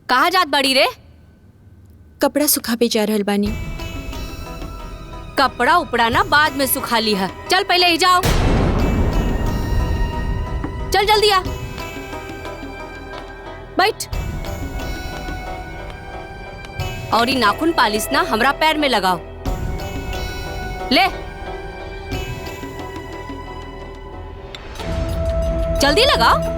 कहाँ जात बड़ी रे? कपड़ा सुखाबे जा रहल बानी। कपड़ा उपड़ा ना बाद में सुखा ली है। चल पहले ही जाओ, चल जल्दी आ, बैठ। और ये नाखून पालिश ना हमरा पैर में लगाओ, ले जल्दी लगाओ।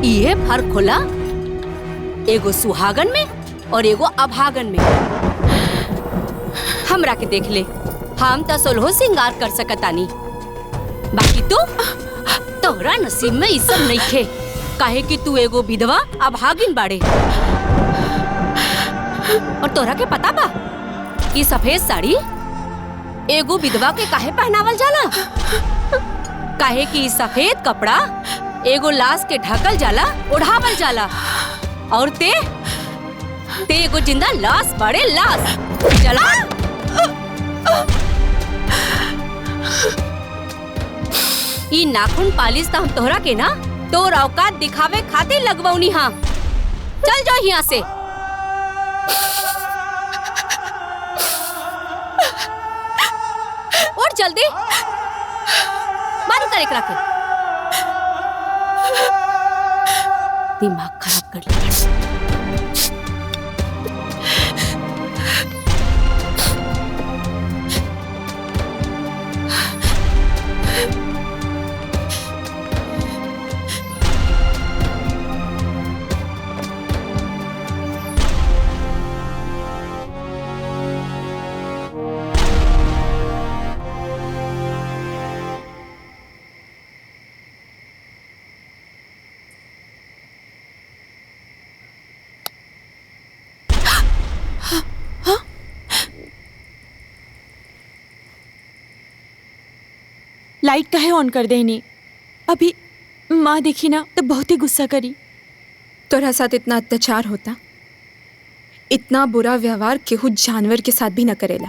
ये फर्क होला एगो सुहागन में और एगो अभागन में। हमरा के देख ले, हम तो सोलहो सिंगार कर सकतानी, बाकी तू तोहरा नसीब में ई सब नइखे, काहे कि तू एगो विधवा अभागिन बाड़े। और तोहरा के पता बा कि सफेद साड़ी एगो विधवा के काहे पहनावल जाला? काहे कि सफेद कपड़ा एगो लाश के ढकल जाला, ओढ़ावल जाला, और ते एगो जिंदा लाश बाड़े, लाश। चला ई नाखून पालिश तो हम तोहरा के ना तोर औकात दिखावे खातिर लगवौनी। हाँ चल जाओ यहाँ से। और जल्दी बारू करे करा के दिमाग खराब कर लिया। लाइट काहे ऑन कर देनी? अभी माँ देखी ना तो बहुत ही गुस्सा करी। तोरा साथ इतना अत्याचार होता, इतना बुरा व्यवहार केहू जानवर के साथ भी न करेला।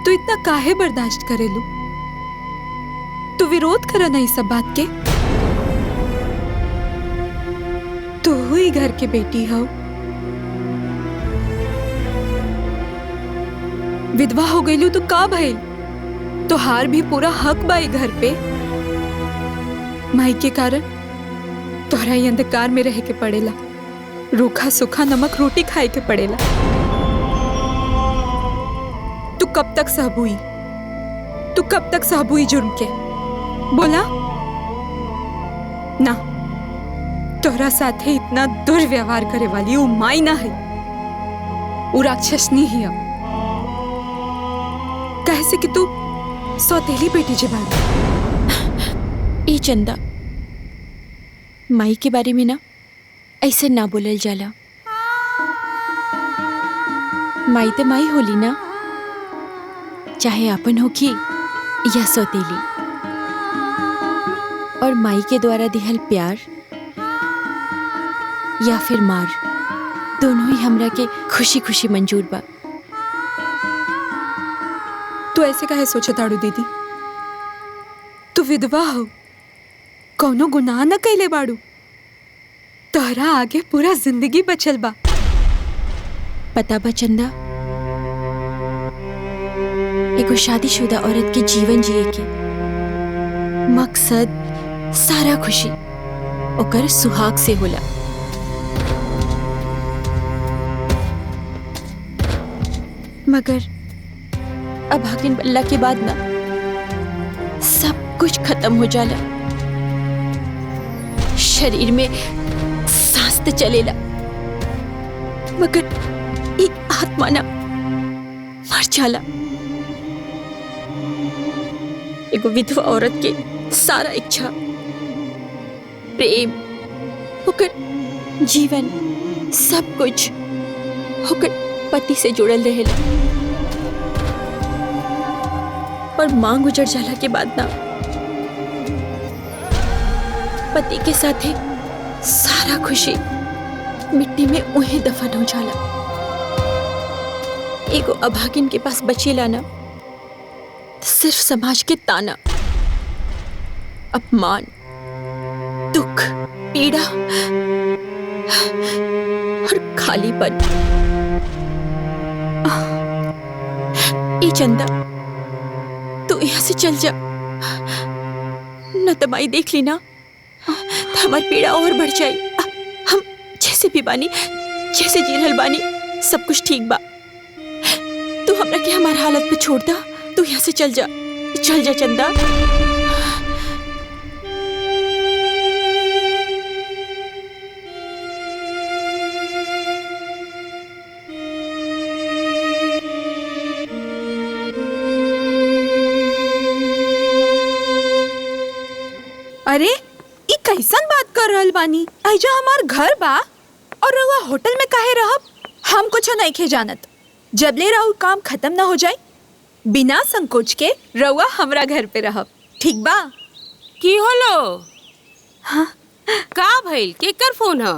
तू इतना काहे बर्दाश्त करेलू? तू विरोध करा ना इस सब बात के। तू ही घर के बेटी हो, विधवा हो गईलू तो का भइल? तोहार भी पूरा हक बा ई घर पे। माई के कारण तोहरा ही अंधकार में रह के पड़ेला, रूखा सूखा नमक रोटी खाए के पड़ेला। तू कब तक सहबुई? तू कब तक सहबुई जुर्म के? बोला ना। तोहरा साथे इतना दुर्व्यवहार करे वाली वो माई ना है, वो राक्षसनी ही है। कैसे कि तू सौतेली बेटी जबान। ई चंदा, माई के बारे में ना ऐसे ना बोलल जाला। माई तो माई होली ना, चाहे अपन होखी या सौतेली। और माई के द्वारा दिहल प्यार या फिर मार, दोनों ही हमरा के खुशी खुशी मंजूर बा। तू ऐसे काहे सोचे ताड़ू दीदी? तू विधवा हो, कौनो गुनाह न कैले बाड़ू। तोहरा आगे पूरा जिंदगी बचल बा। पता बा चंदा, एगो शादीशुदा औरत के जीवन जिए के मकसद सारा खुशी ओकर सुहाग से होला। मगर अभागिन बल्ला के बाद ना सब कुछ खत्म हो जाला। शरीर में सांस तो चलेला, मगर ये आत्मा ना मर जाला। एगो विधवा औरत के सारा इच्छा, प्रेम, होकर जीवन, सब कुछ होकर पति से जुड़ल रहेला। और मांग उजड़ जाला के बाद ना पति के साथे सारा खुशी मिट्टी में उन्हें दफन हो जाला। एगो अभागिन के पास बचेला ना तो सिर्फ समाज के ताना, अपमान, दुख, पीड़ा और खालीपन। ए चंदा, तू यहाँ से चल जा, न तो माई देख ली ना तो हमारी पीड़ा और बढ़ जाए। हम जैसे भी बानी, जैसे जी रहल बानी, सब कुछ ठीक बा। तू हमरा के हमारे हालत पे छोड़ दा। तू यहाँ से चल जा, चल जा चंदा। अरे ई कैसन बात कर रहल बानी? ऐजा हमार घर बा और रउआ होटल में काहे रहब? हम कुछ नइखे जानत। जबले राउर काम खत्म ना हो जाए, बिना संकोच के रउआ हमरा घर पे रहब, ठीक बा? की होलो? हाँ, का भइल? केकर फोन ह?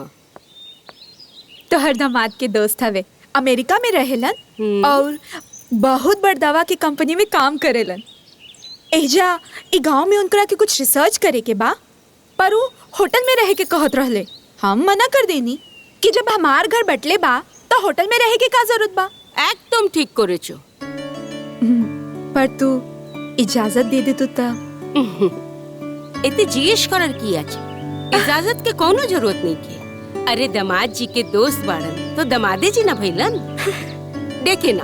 तोहर दामाद के दोस्त हवे, अमेरिका में रहेलन और बहुत बड़ दवा की कंपनी में काम करेलन। एजा ई गांव में उनकरा के कुछ रिसर्च करे के बा, पर वो होटल में रहे के कहत रहले। हम मना कर देनी कि जब हमार घर बटले बा तो होटल में रहे के का जरूरत बा। एकदम ठीक करेछो। पर तू इजाजत दे दे तो ता। एते जियेश करर की अछि, इजाजत के कोनो जरूरत नहीं की। अरे दामाद जी के दोस्त बाड़न तो दमादे जी ना भइलन। देखे ना,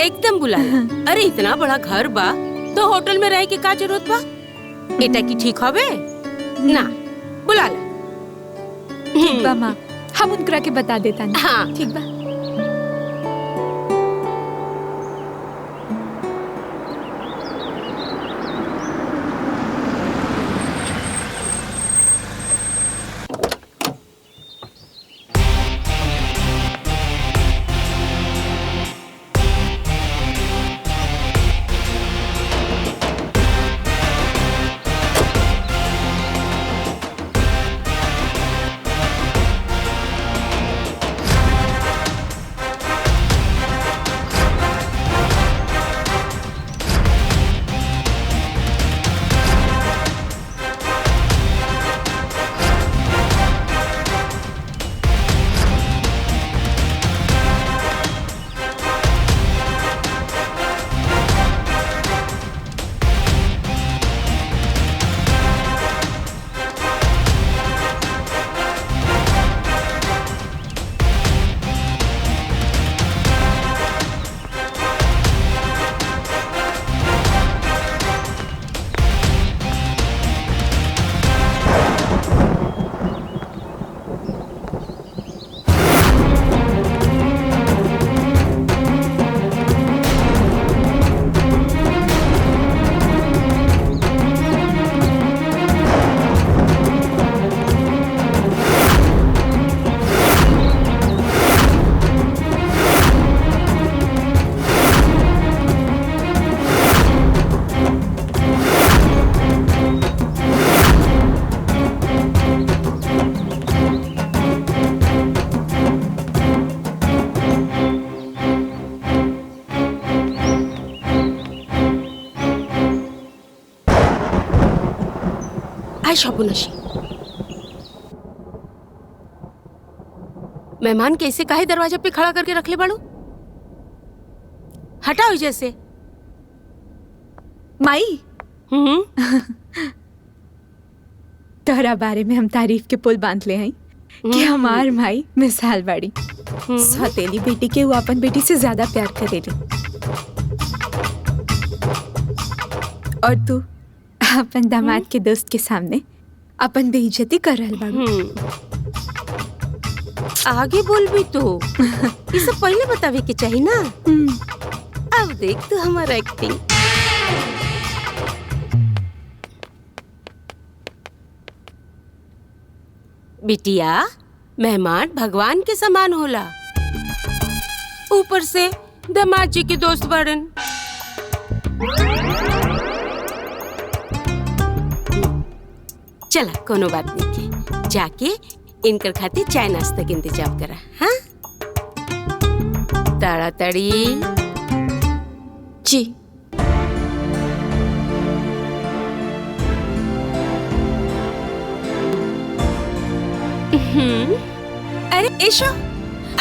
एकदम बुला। अरे इतना बड़ा घर बा तो होटल में रहे के का जरूरत बा? एटा की ठीक हवे ना? बुला ला। ठीक बा माँ, हम उनकरा के बता देता नहीं। हाँ। ठीक बा। आय शाबुनशी। मेहमान कैसे काहे दरवाजा पे खड़ा करके रख ले बाड़ू? हटाओ जैसे। माई तोहरा बारे में हम तारीफ के पुल बांध ले हैं कि हमार माई मिसाल बाड़ी। सौतेली बेटी के वो अपन बेटी से ज्यादा प्यार करेली। और तू अपन दामाद के दोस्त के सामने अपन बेइज्जती कर रहल बाड़ू। आगे बोल भी तो ये सब पहले बतावे के चाहिए ना। अब देख तू हमारा एक्टिंग। बिटिया, मेहमान भगवान के समान होला, ऊपर से दामाद जी के दोस्त बड़न। चला कोनो बात नहीं के, जाके इनकर खातिर चाय नाश्ता के इंतजाम करा। हाँ ताड़ाताड़ी। जी। अरे ऐशो,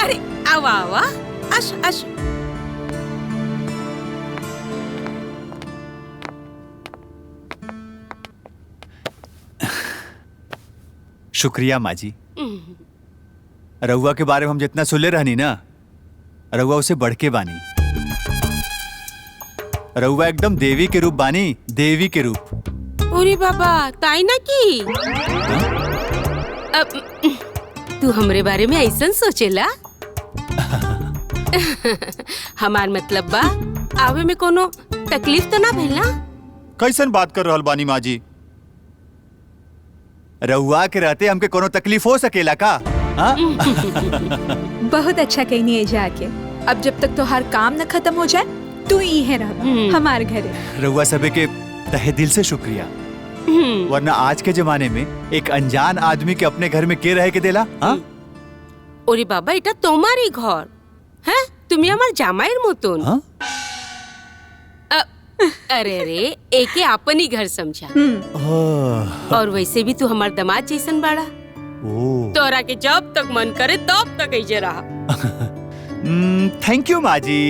अरे आवा आवा, आश आश। शुक्रिया माँ जी। रउआ के बारे में हम जितना सुले रहनी ना, रउआ उसे बढ़ के बानी। रउआ एकदम देवी के रूप बानी, देवी के रूप। अरे बाबा ताई ना की। अब तू हमरे बारे में ऐसा सोचेला? हमार मतलब बा आवे में कोनो तकलीफ तो ना भइल ना? कैसन बात कर रहल बानी माँ जी? रउआ के रहते हमके कोनो तकलीफ हो सकेला का? बहुत अच्छा कहनी है जाके। अब जब तक तो हर काम न खत्म हो जाए तू ही है रह हमारे घरे। रउआ सबे के तहे दिल से शुक्रिया, वरना आज के जमाने में एक अनजान आदमी के अपने घर में के रह के देला। ओरे बाबा এটা তোমারই ঘর, হ্যাঁ তুমি আমার জামাইয়ের মতন। अरे अरे एके अपन ही घर समझा। और वैसे भी तू हमार दामाद जैसन बाड़ा। तोरा के जब तक मन करे तब तक ऐसे रहा। थैंक यू माँ जी।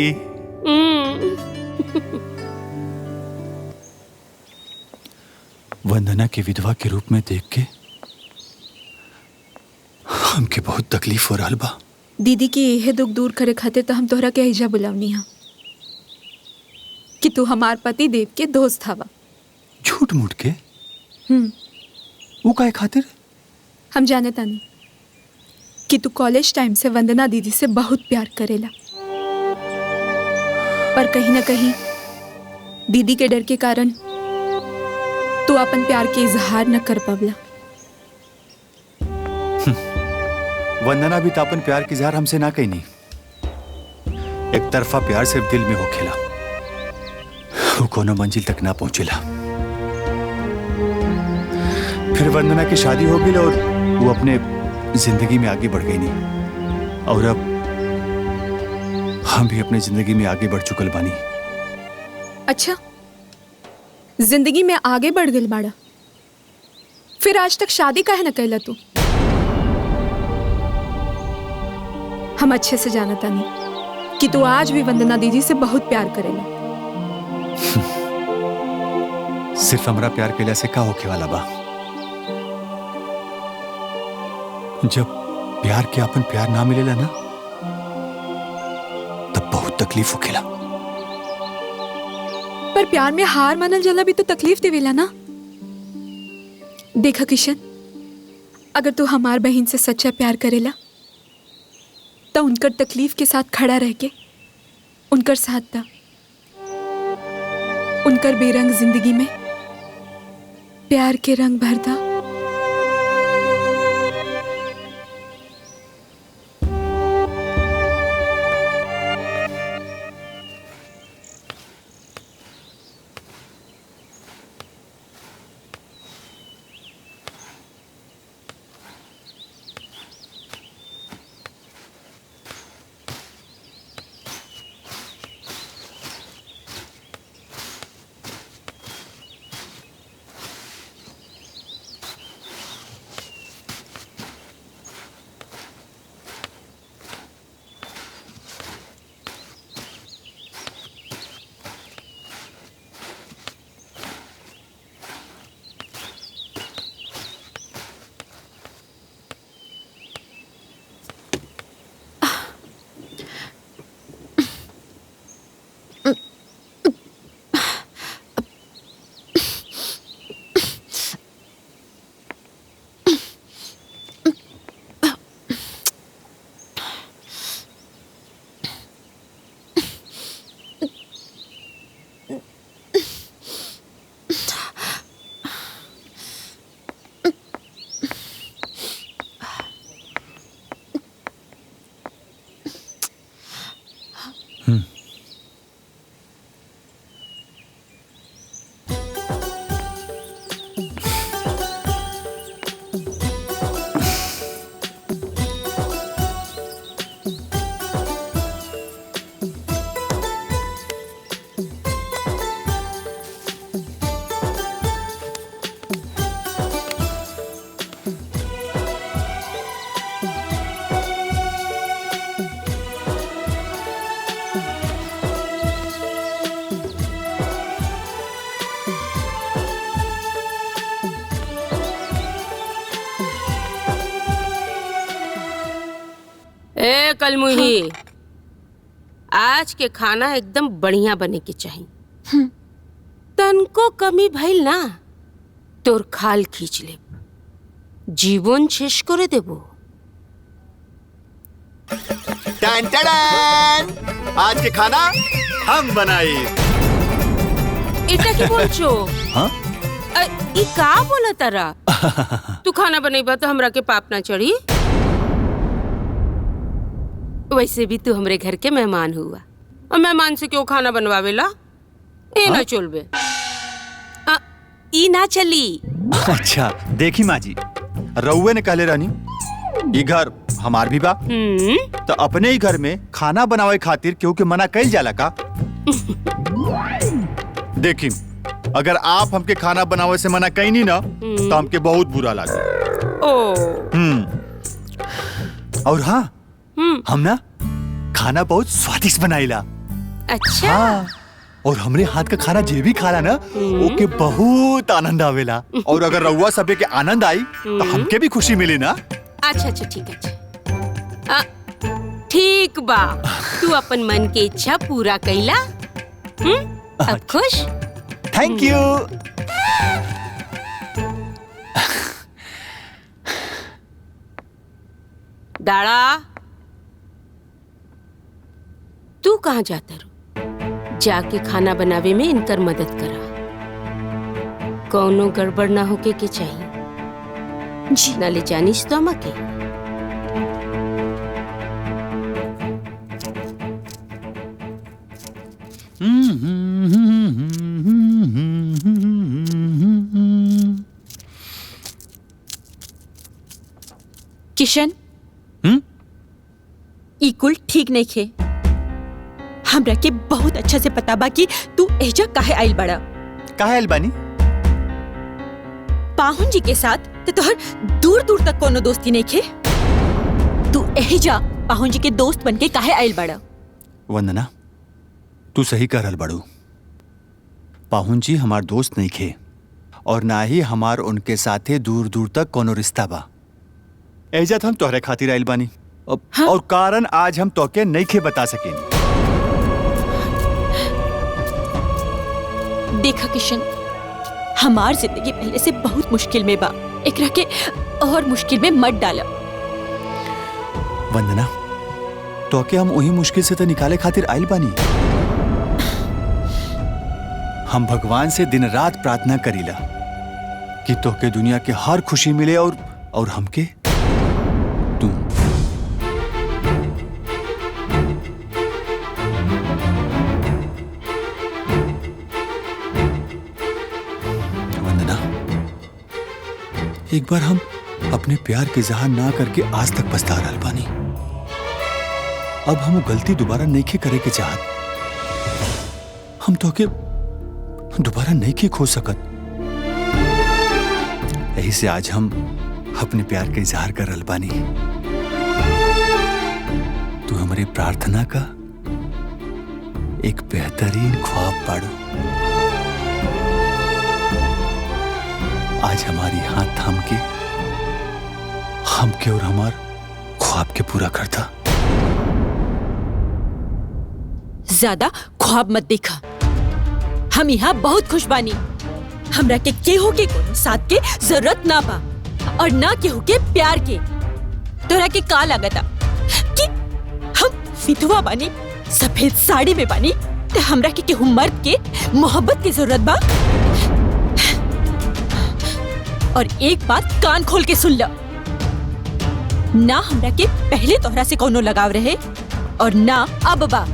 वंदना के विधवा के रूप में देख के हमके बहुत तकलीफ हो रहा बा। दीदी की यह दुख दूर करे खातिर तो हम तोहरा के हिजा बुलावनी हा कि तू हमार पति देव के दोस्त हवा। झूठ मूठ के? वो काहे खातिर? हम जाने तानी कि तू कॉलेज टाइम से वंदना दीदी से बहुत प्यार करेला, पर कहीं ना कहीं दीदी के डर के कारण तू अपन प्यार के इजहार न कर पावला। वंदना भी तापन प्यार की इजहार हमसे ना कही नहीं। एक तरफा प्यार सिर्फ दिल में हो खेला, वो कोनो मंजिल तक ना पहुंचेला। फिर वंदना की शादी हो गई और वो अपने जिंदगी में आगे बढ़ गई नहीं, और अब हम भी अपनी जिंदगी में आगे बढ़ चुकल बानी। अच्छा, जिंदगी में आगे बढ़ गई बाड़ा, फिर आज तक शादी काहे न कैला तू? हम अच्छे से जानत तानी कि तू आज भी वंदना दीदी से बहुत प्यार करेला। सिर्फ हमरा प्यार कैला से का होके वाला बा? जब प्यार के अपन प्यार ना मिलेला ना, तब बहुत तकलीफ होखेला। पर प्यार में हार मानल जाला भी तो तकलीफ देवेला ना। देखा किशन, अगर तू हमार बहन से सच्चा प्यार करेला तो उनकर तकलीफ के साथ खड़ा रह के उनकर साथ दा, उनकर बेरंग जिंदगी में प्यार के रंग भर दा। ए कलमुही, आज के खाना एकदम बढ़िया बने के चाहिए। तनको कमी भइल ना तोर खाल खींच ले, जीवन शेष करे देबो। टन टन, आज के खाना हम बनाई। इटा की बोल छो? हाँ? ई का बोला तारा? तू खाना बनेबा तो हमरा के पाप ना चढ़ी। वैसे भी तू हमरे घर के मेहमान हुआ, और मेहमान से क्यों खाना बनवावेला? ए ना चलबे, ई ना चली। अच्छा देखी माँ जी, रउए ने कहले रहनी ये घर हमार भी बा, तो अपने ही घर में खाना बनावे खातिर केहू के मना कइल जाला का? देखी, अगर आप हमके खाना बनावे से मना कहीं नहीं ना तो हमके बहुत बुरा लागे। और हाँ, हम ना खाना बहुत स्वादिष्ट बनाईला। अच्छा। हाँ, और हमरे हाथ का खाना जे भी खाला ना ओके बहुत आनंद आवेला। और अगर रउआ सबे के आनंद आई तो हमके भी खुशी मिली ना। अच्छा अच्छा ठीक है, ठीक बा, तू अपन मन के इच्छा पूरा कइला। अब खुश? Thank you. दाड़ा, तू कहाँ जाता रो? जाके खाना बनावे में इनकर मदद करा, कौनो गड़बड़ ना होके के चाहिए जी। नाले जानिस तो मके। किशन, ई कुल ठीक नहीं खे। हमरा के बहुत अच्छा से पता बा कि तू एजा काहे आइल बड़ा। काहे आइल बानी? पाहुन जी के साथ ते तोहर दूर दूर तक कोनो दोस्ती नहीं खे। तू एजा पाहुन जी के दोस्त बन के काहे आइल बड़ा? वंदना, तू सही कह रहल बड़ू। पाहुन जी हमार दोस्त नहीं खे, और ना ही हमार उनके साथे दूर दूर तक कोनो रिश्ता बा। एजा हम तोहरे खातिर आइल बानी। हाँ? और कारण आज हम तोके नहीं खे बता सकेनी। देखा किशन, हमार जिंदगी पहले से बहुत मुश्किल में बा, एकरा के और मुश्किल में मत डाला। वंदना, तोके हम वही मुश्किल से तो निकाले खातिर आइल बानी। हम भगवान से दिन रात प्रार्थना करीला कि तोके दुनिया के हर खुशी मिले, और हमके तू। वंदना, एक बार हम अपने प्यार के इजहार ना करके आज तक पछता रहल बानी। अब हम गलती दोबारा नहीं करे के चाहत। हम तोके दोबारा नहीं की खो सकत। यही से आज हम अपने प्यार का इजहार कर रहल बानी। तू हमारे प्रार्थना का एक बेहतरीन ख्वाब पाड़ो। आज हमारी हाथ थाम के हमके और हमार ख्वाब के पूरा करता। ज्यादा ख्वाब मत देखा। हम यहाँ बहुत खुश बानी। हमरा के केहू के कोनो साथ के जरूरत ना बा, और ना केहू के प्यार के। तोरा के का लागता कि हम विधवा बानी, सफेद साड़ी में बानी, ते हमरा के केहू मर्द के मोहब्बत की जरूरत बा? और एक बात कान खोल के सुन ला, ना हमरा के पहले तोहरा से कोनो लगाव रहे, और ना अब बा।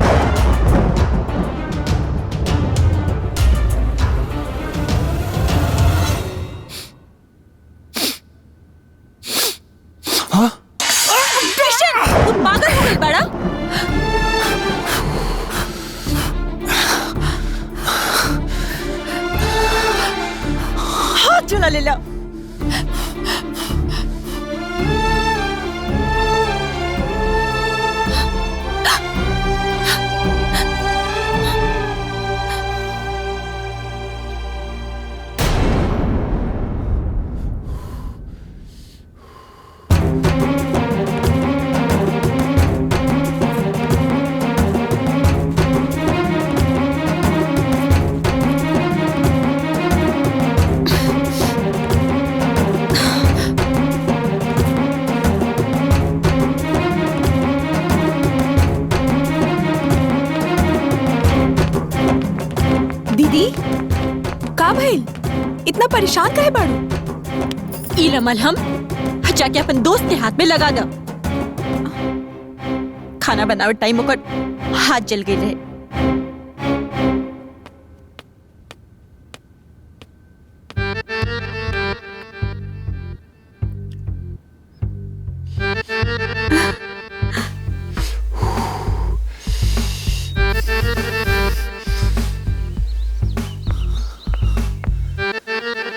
पागल हो गई बड़ा? हाथ चला ले ला। इतना परेशान काहे बाड़ू? ई रमल हम जाके अपन दोस्त के हाथ में लगा द। खाना बनावे टाइम ओकर हाथ जल गए रहे।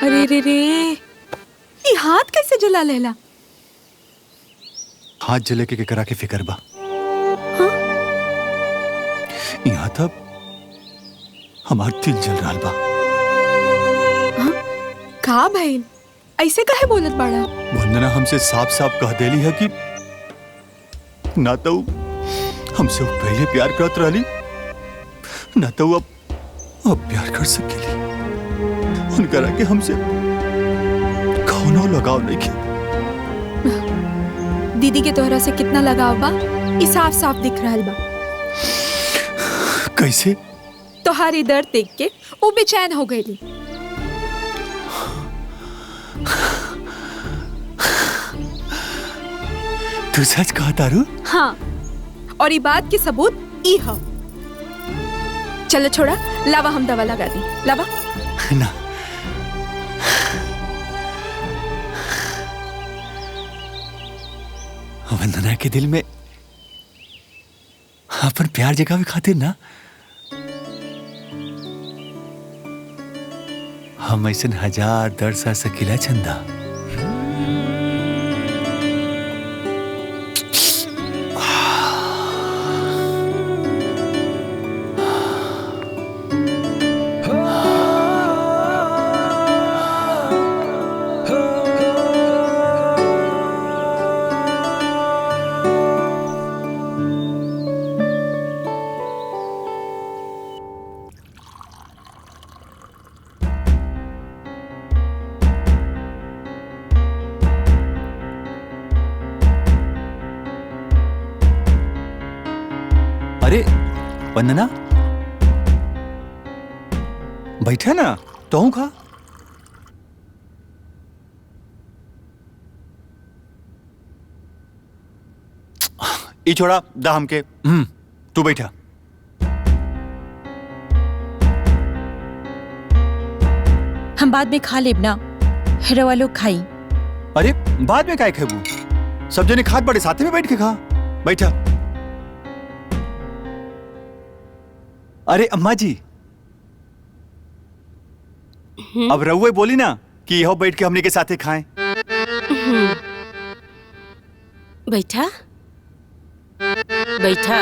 अरे रे रे, ये हाथ कैसे जला लेला? हाथ जले के करा के फिकर बा। यहाँ तब हमार दिल जल रहा बा। का भाई ऐसे काहे बोलत बाड़ा? वंदना हमसे साफ साफ कह देली है कि ना तो हमसे वो पहले प्यार करत रहली, ना तो अब प्यार कर सकेली। उनकरा के हमसे कौनो लगाव नहीं के। दीदी के तोहरा से कितना लगाव बा ई साफ साफ दिख रहल बा। कैसे? तोहारी दर्द देख के वो बेचैन हो गईली। तू सच कहा तारू? हाँ, और ये बात के सबूत ई है। चलो छोड़ा, लावा हम दवा लगा दी। लावा ना, वंदना के दिल में अपन प्यार जगावे खातिर ना हम ऐसे हजार दर्द सह सकीला चंदा। अरे वंदना, बैठा ना तो हूं खा। ई छोड़ा दा हमके। तू बैठा। हम बाद में खा लेब ना, रवा लोग खाई। अरे बाद में काय खेबू? सब जने खात बड़े साथे में बैठ के खा। बैठा। अरे अम्मा जी, अब रहुए बोली ना कि यहो बैठ के हमने के साथे खाएं। बैठा बैठा।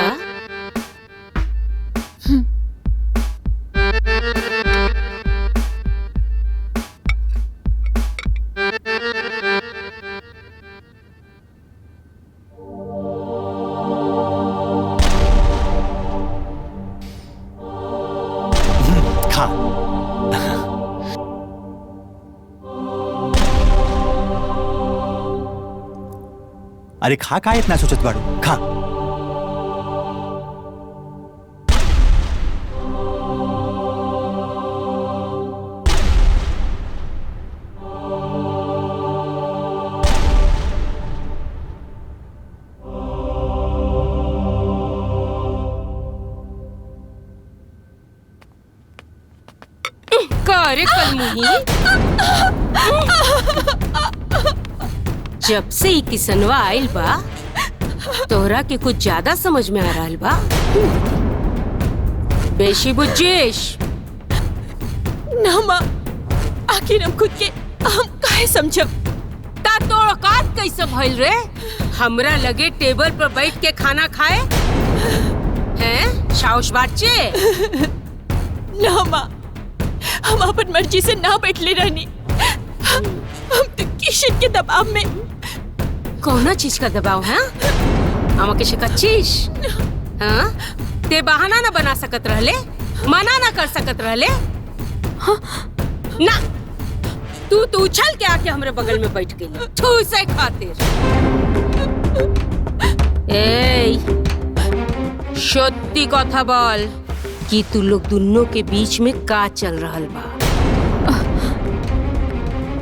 खा। अरे खा, का इतना सोचत बाड़ू? खा। करे कलमुही, जब से ही किसनवा आइल बा तोहरा के कुछ ज्यादा समझ में आ रहल बा। बेशी बुझेश ना माँ, आखिर हम खुद के हम काहे समझब? ता तो औकात कैसे भइल रे? हमरा लगे टेबल पर बैठ के खाना खाए हैं? शाउश बाचे ना माँ, हम अपन मर्जी से ना बैठले रहनी। हम तो किशन के दबाव में। कौना चीज का दबाव है? हम के शिकचिश हाँ? ते बहाना ना बना सकत रहले, मना ना कर सकत रहले। हाँ? ना तू उछल के आके हमरे बगल में बैठ गई ठूसे खातिर। ए सत्य कथा बोल कि तू लोग दोनों के बीच में का चल रहल बा?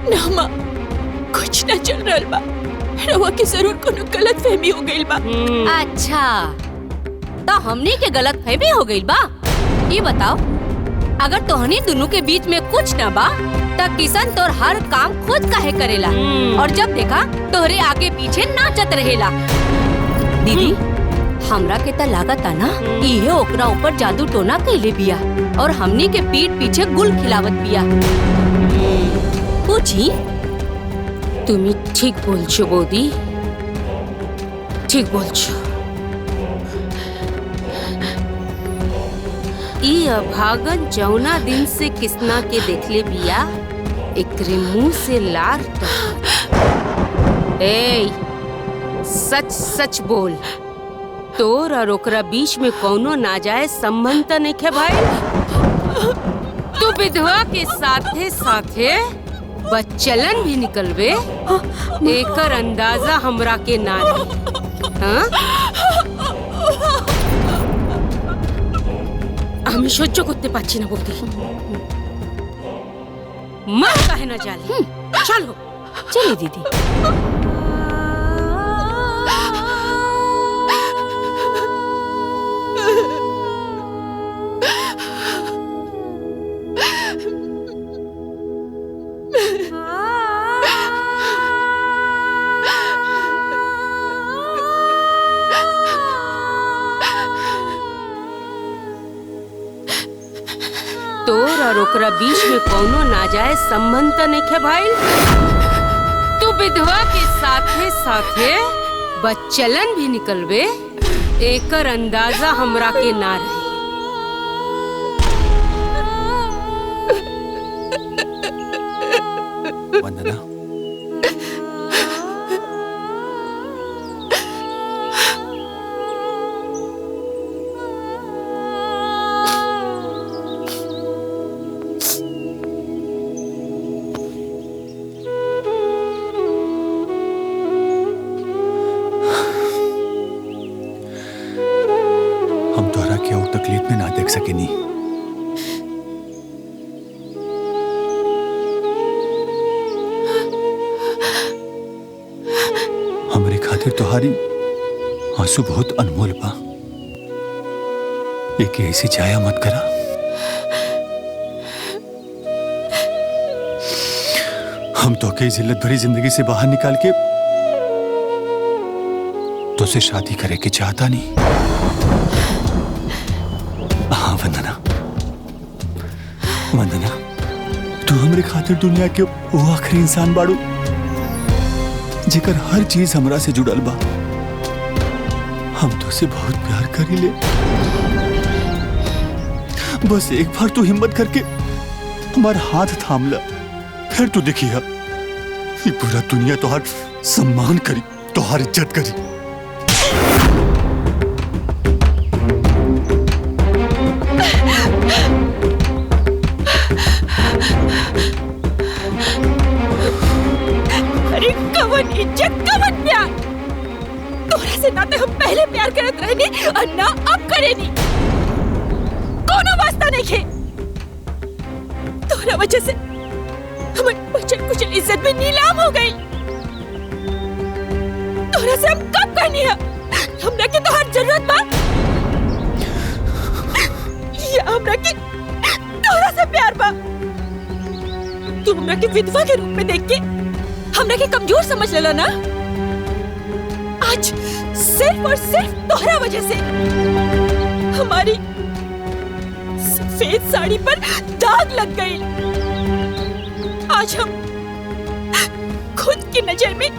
ना माँ, कुछ ना चल रहल बा। रवा के जरूर कोनो गलत फहमी हो गई बा। अच्छा, तो हमने के गलत फहमी हो गई बा? ये बताओ, अगर तोहनी दोनों के बीच में कुछ ना बा तो किशन तोर हर काम खुद काहे करेला और जब देखा तोहरे आगे पीछे नाचत रहेला। दीदी, हमरा के त लागता ना इहे ओकरा ऊपर जादू टोना कैले बिया और हमनी के पीठ पीछे गुल खिलावत बिया। पूछी? তুমি ঠিক বলছো বৌদি, ঠিক বলছো। ई अभागन जौना दिन से किसना के देखले बिया, एकरे मुंह से लार ए सच सच बोल, तोर और ओकरा बीच में कौनो नाजायज संबंध त नइखे भाई? तू विधवा के साथे साथे बच्चलन भी निकलवे, एकर अंदाजा हमरा के ना रही। हाँ? আমি সহ্য করতে পারছি না বৌদি, মা কাহে না জালে। চলো चलिए दीदी। तोर और ओकरा बीच में कौनो नाजायज संबंध त नइखे भाई? तू विधवा के साथे साथे बच्चलन भी निकलवे, एकर अंदाजा हमरा के ना रही। वंदना, हम तोहरा के और तकलीफ में ना देख सकेनी। हमरे खातिर तोहारी आंसू बहुत अनमोल बा। एक ऐसी जाया मत करा। हम तो के जिल्लत भरी जिंदगी से बाहर निकाल के तो से शादी करे के चाहता नहीं। हाँ वंदना, वंदना, तू हमरे खातिर दुनिया के वो आखिरी इंसान बाड़ू जेकर हर चीज हमरा से जुड़ल बा। हम तो से बहुत प्यार करीले। बस एक बार तू हिम्मत करके हमारा हाथ थाम ला, फिर तू देखिए ये पूरा दुनिया तोहार सम्मान करी, तोहार इज्जत करी। अरे कवन इज्जत, कवन प्यार। तोरा से ना तो हम पहले प्यार करत रहनी और ना अब करेनी। कोनो वास्ता नहीं खे। तोरा वजह से हमारी बचन कुछ इज्जत में नीलाम हो गई। तोरा से हम कब कहनी है हमरा के तोहार जरूरत बा, या हमरा के तोरा से प्यार बा? तू हमरा के विधवा के रूप में देख के हमरा के कमजोर समझ लेला ना। आज सिर्फ और सिर्फ तोहरा वजह से हमारी सफेद साड़ी पर दाग लग गई। आज हम खुद की नजर में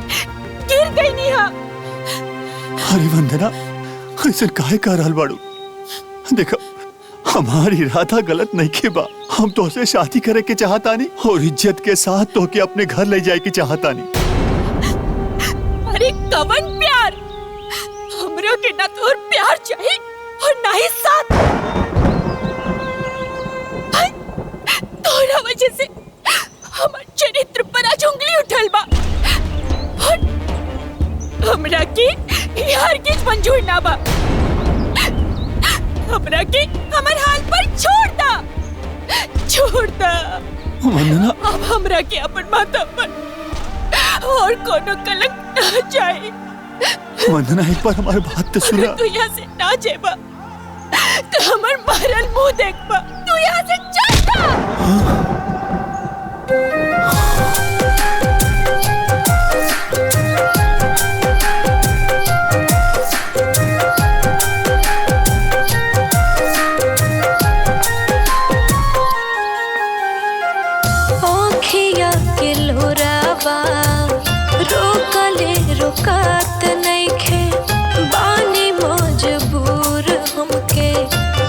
गिर गई निहा। अरे वंदना, ऐसे काहे कर रहल बाड़ू? देखा, हमारी इरादा गलत नहीं के बा। हम तो से शादी करे के चाहता नहीं और इज्जत के साथ तो के अपने घर ले जाए के चाहता नहीं। अरे कवन प्यार, हमरो के ना तो और प्यार चाहिए और ना ही साथ। तोरा वजह से हमार चरित्र पर आज उंगली उठल बा और हमरा के यार के मंजूर ना बा। हमरा के हमार हाल पर छोड़ दा, छोड़ दा। वंदना, अब हमरा के अपन माथा पर और कोनो कलंक ना जाए। वंदना एक बार हमारी बात तो सुना। तू यहाँ से ना जेबा तो हमर मारल मुंह देखबा। तू यहाँ से चल जा। रोकात नइखे बानी मजबूर हमके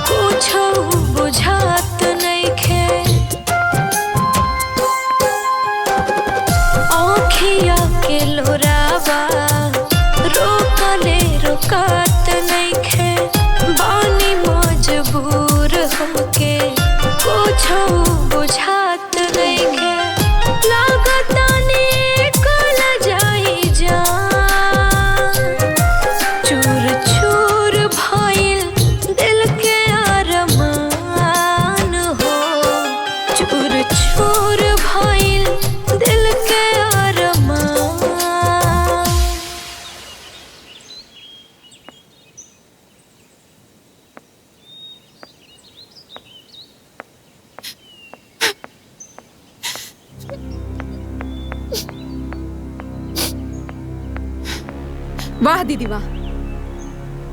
कुछो बुझात नइखे। आँखिया के लोरावा रोकले रोकात नइखे बानी मजबूर हमके कुछो बुझात नइखे। लागतानी चूर चूर भइल दिल के अरमान हो। चूर चूर भइल दिल के अरमान। वाह दीदी वाह,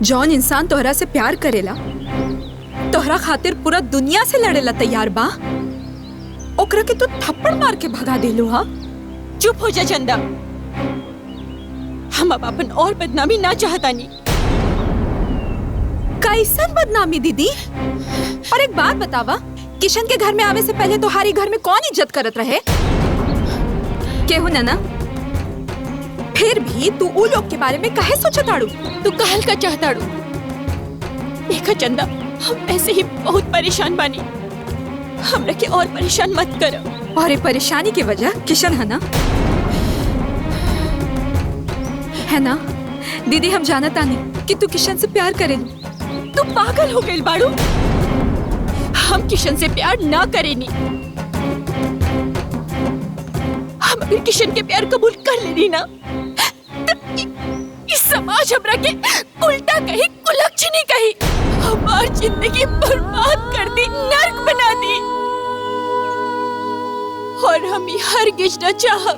जौन इंसान तोहरा से प्यार करेला तोहरा खातिर पूरा दुनिया से लड़ेला तैयार बा, ओकरा के तू थप्पड़ मार के भगा देलू। हा चुप हो जा चंदा। हम अब अपन और बदनामी ना चाहतानी। कैसन बदनामी दीदी? और एक बात बतावा, किशन के घर में आवे से पहले तुम्हारी घर में कौन इज्जत करत रहे? केहू ना? फिर भी तू उ लोग के बारे में काहे सोचताड़ू? तू कहल का चाहताड़ू? देखा चंदा, हम ऐसे ही बहुत परेशान बानी। हमरा के और परेशान मत करो। और ये परेशानी की वजह किशन है ना? है ना? दीदी हम जानता नहीं कि तू किशन से प्यार करेलू। तू पागल हो गई बाड़ू। हम किशन से प्यार ना करेनी। हम अगर किशन के प्यार कबूल कर लेनी ना, इस समाज हमरा के उल्टा कही, कुलक्षणी कही, हमारी जिंदगी बर्बाद कर दी, नर्क बना दी। और हम ये हरगिज न चाह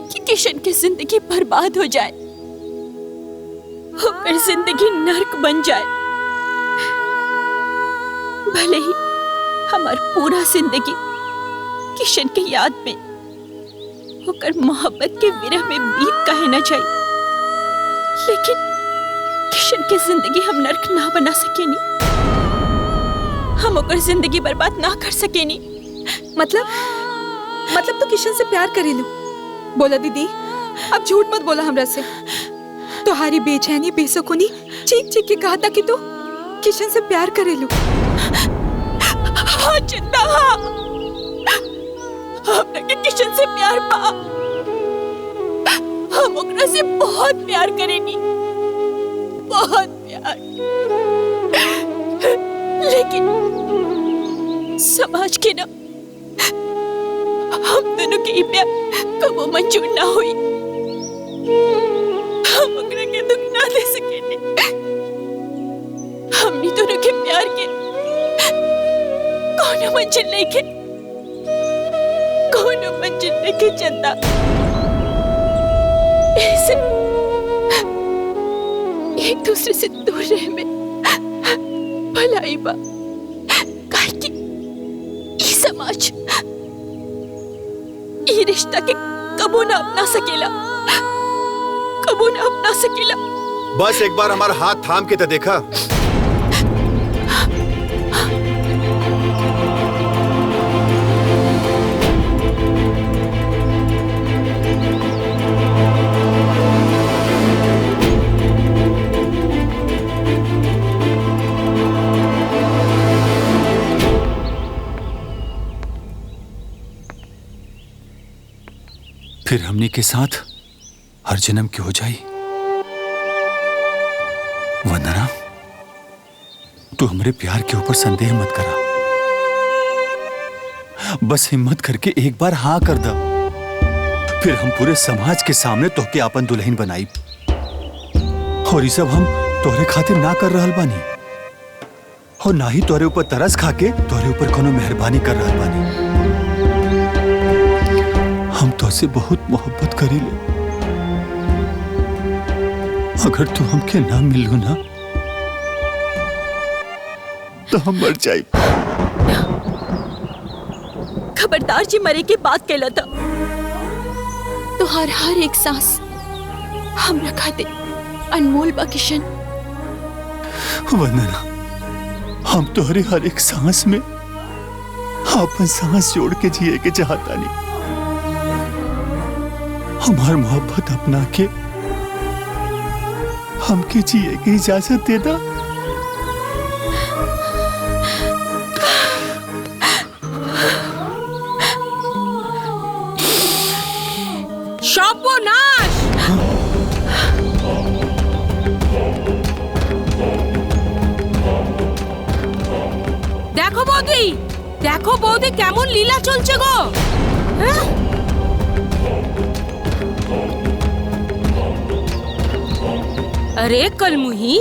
कि किशन की जिंदगी बर्बाद हो जाए और फिर जिंदगी नर्क बन जाए। भले ही हमार पूरा जिंदगी किशन की याद में होकर मोहब्बत के विरह में बीत काहे ना जाए, लेकिन किशन की जिंदगी हम नर्क ना बना सकेनी। हम ओकर जिंदगी बर्बाद ना कर सकेनी। मतलब तो किशन से प्यार करेलू? बोला दीदी, अब झूठ मत बोला हमरा से। तुम्हारी बेचैनी बेसुकुनी चीख चीख के कहा था कि तू किशन से प्यार करेलू। हाँ चिंता, हाँ हमरा के किशन से प्यार बा। हम ओकरा से बहुत प्यार करेनी, बहुत प्यार। लेकिन समाज के ना हम दोनों के ई प्यार कबो मंजूर ना हुई। हम ओकरा के दुख ना दे सकेनी। हमनी दोनों के प्यार के कोनो मंजिल लेके, कोनो मंजिल लेके चंदा। ऐसे एक दूसरे से दूर रहे में भलाई बा। काहे कि ई समाज ई रिश्ता के कबो ना अपना सकेला, कबो ना अपना सकेला। बस एक बार हमारा हाथ थाम के तो देखा। फिर हमनी के साथ हर जन्म की हो जाई। वंदना, तू हमरे प्यार के ऊपर संदेह मत करा। बस हिम्मत करके एक बार हाँ कर दा, फिर हम पूरे समाज के सामने तोहके आपन दुल्हन बनाई। और ये सब हम तोहरे खातिर ना कर रहल बानी, और ना ही तोहरे ऊपर तरस खाके तोहरे ऊपर कोनो मेहरबानी कर रहल बानी। हम तोहसे बहुत मोहब्बत करीले। अगर तू हमके ना मिलू ना तो हम मर जाए। खबरदार जी, मरे के बात कहला था। तुहार हर एक सांस हमरा खातिर अनमोल बा किशन। वंदना, हम तोहरे हर एक सांस में अपन सांस जोड़ के जिए के चाहता नहीं। हमार मोहब्बत अपना के हमके जिए की इजाजत दे दा। शापोनाश! देखो बौदी केमन लीला चलছে गो। अरे कलमुही,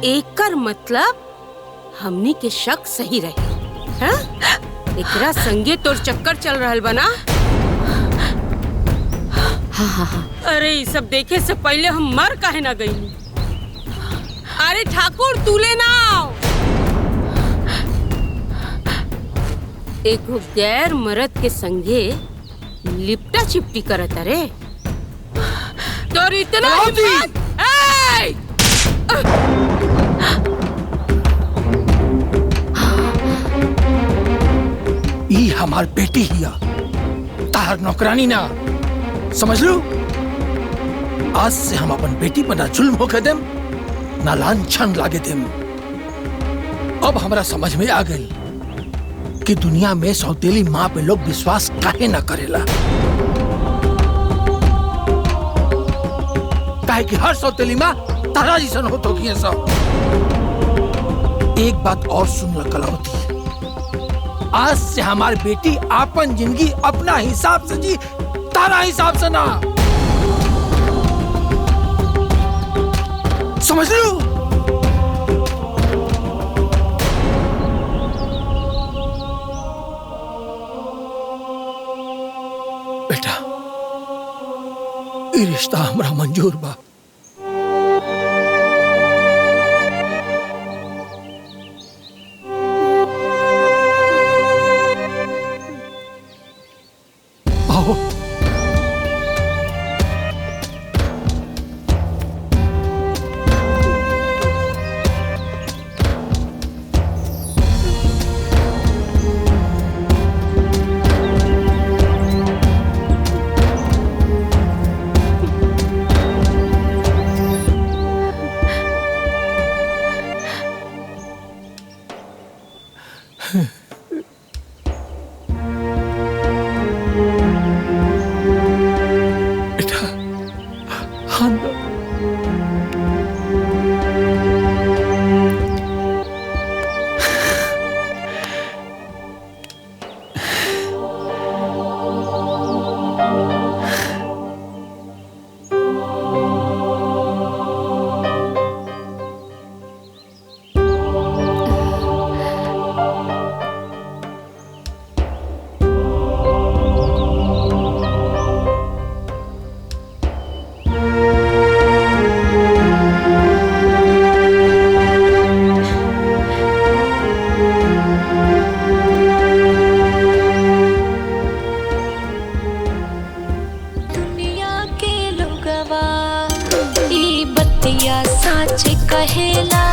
एकर मतलब हमनी के शक सही रहे। हाँ? एकरा संगे तोर चक्कर चल रहल बना। हाँ। अरे ये सब देखे से पहले हम मर काहे ना गई। अरे ठाकुर तूले ना आओ। एक गैर मर्द के संगे लिपटा चिपटी करत। अरे तोर इतना हिम्मत। ई हमार बेटी हिया, तार नौकरानी ना, समझ लो। आज से हम अपन बेटी पर ना जुल्म होके देम ना लांछन लागे देम। अब हमरा समझ में आ गई कि दुनिया में सौतेली माँ पे लोग विश्वास काहे ना करेला। काहे कि हर सौतेली माँ तारा जैसन होतो कि सब। एक बात और सुन ल कलावती, आज से हमारी बेटी आपन जिंदगी अपना हिसाब से जी, तारा हिसाब से ना। समझ लो। बेटा, ये रिश्ता हमरा मंजूर बा। कहेला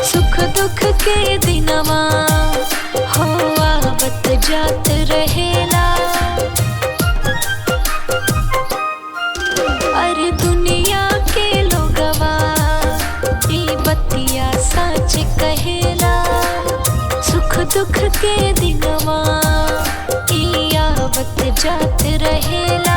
सुख दुख के दिनवा हो आवत जात रहेला। अरे दुनिया के लोगवा ई बतिया सच कहेला, सुख दुख के दिनवा ई आवत जात रहेला।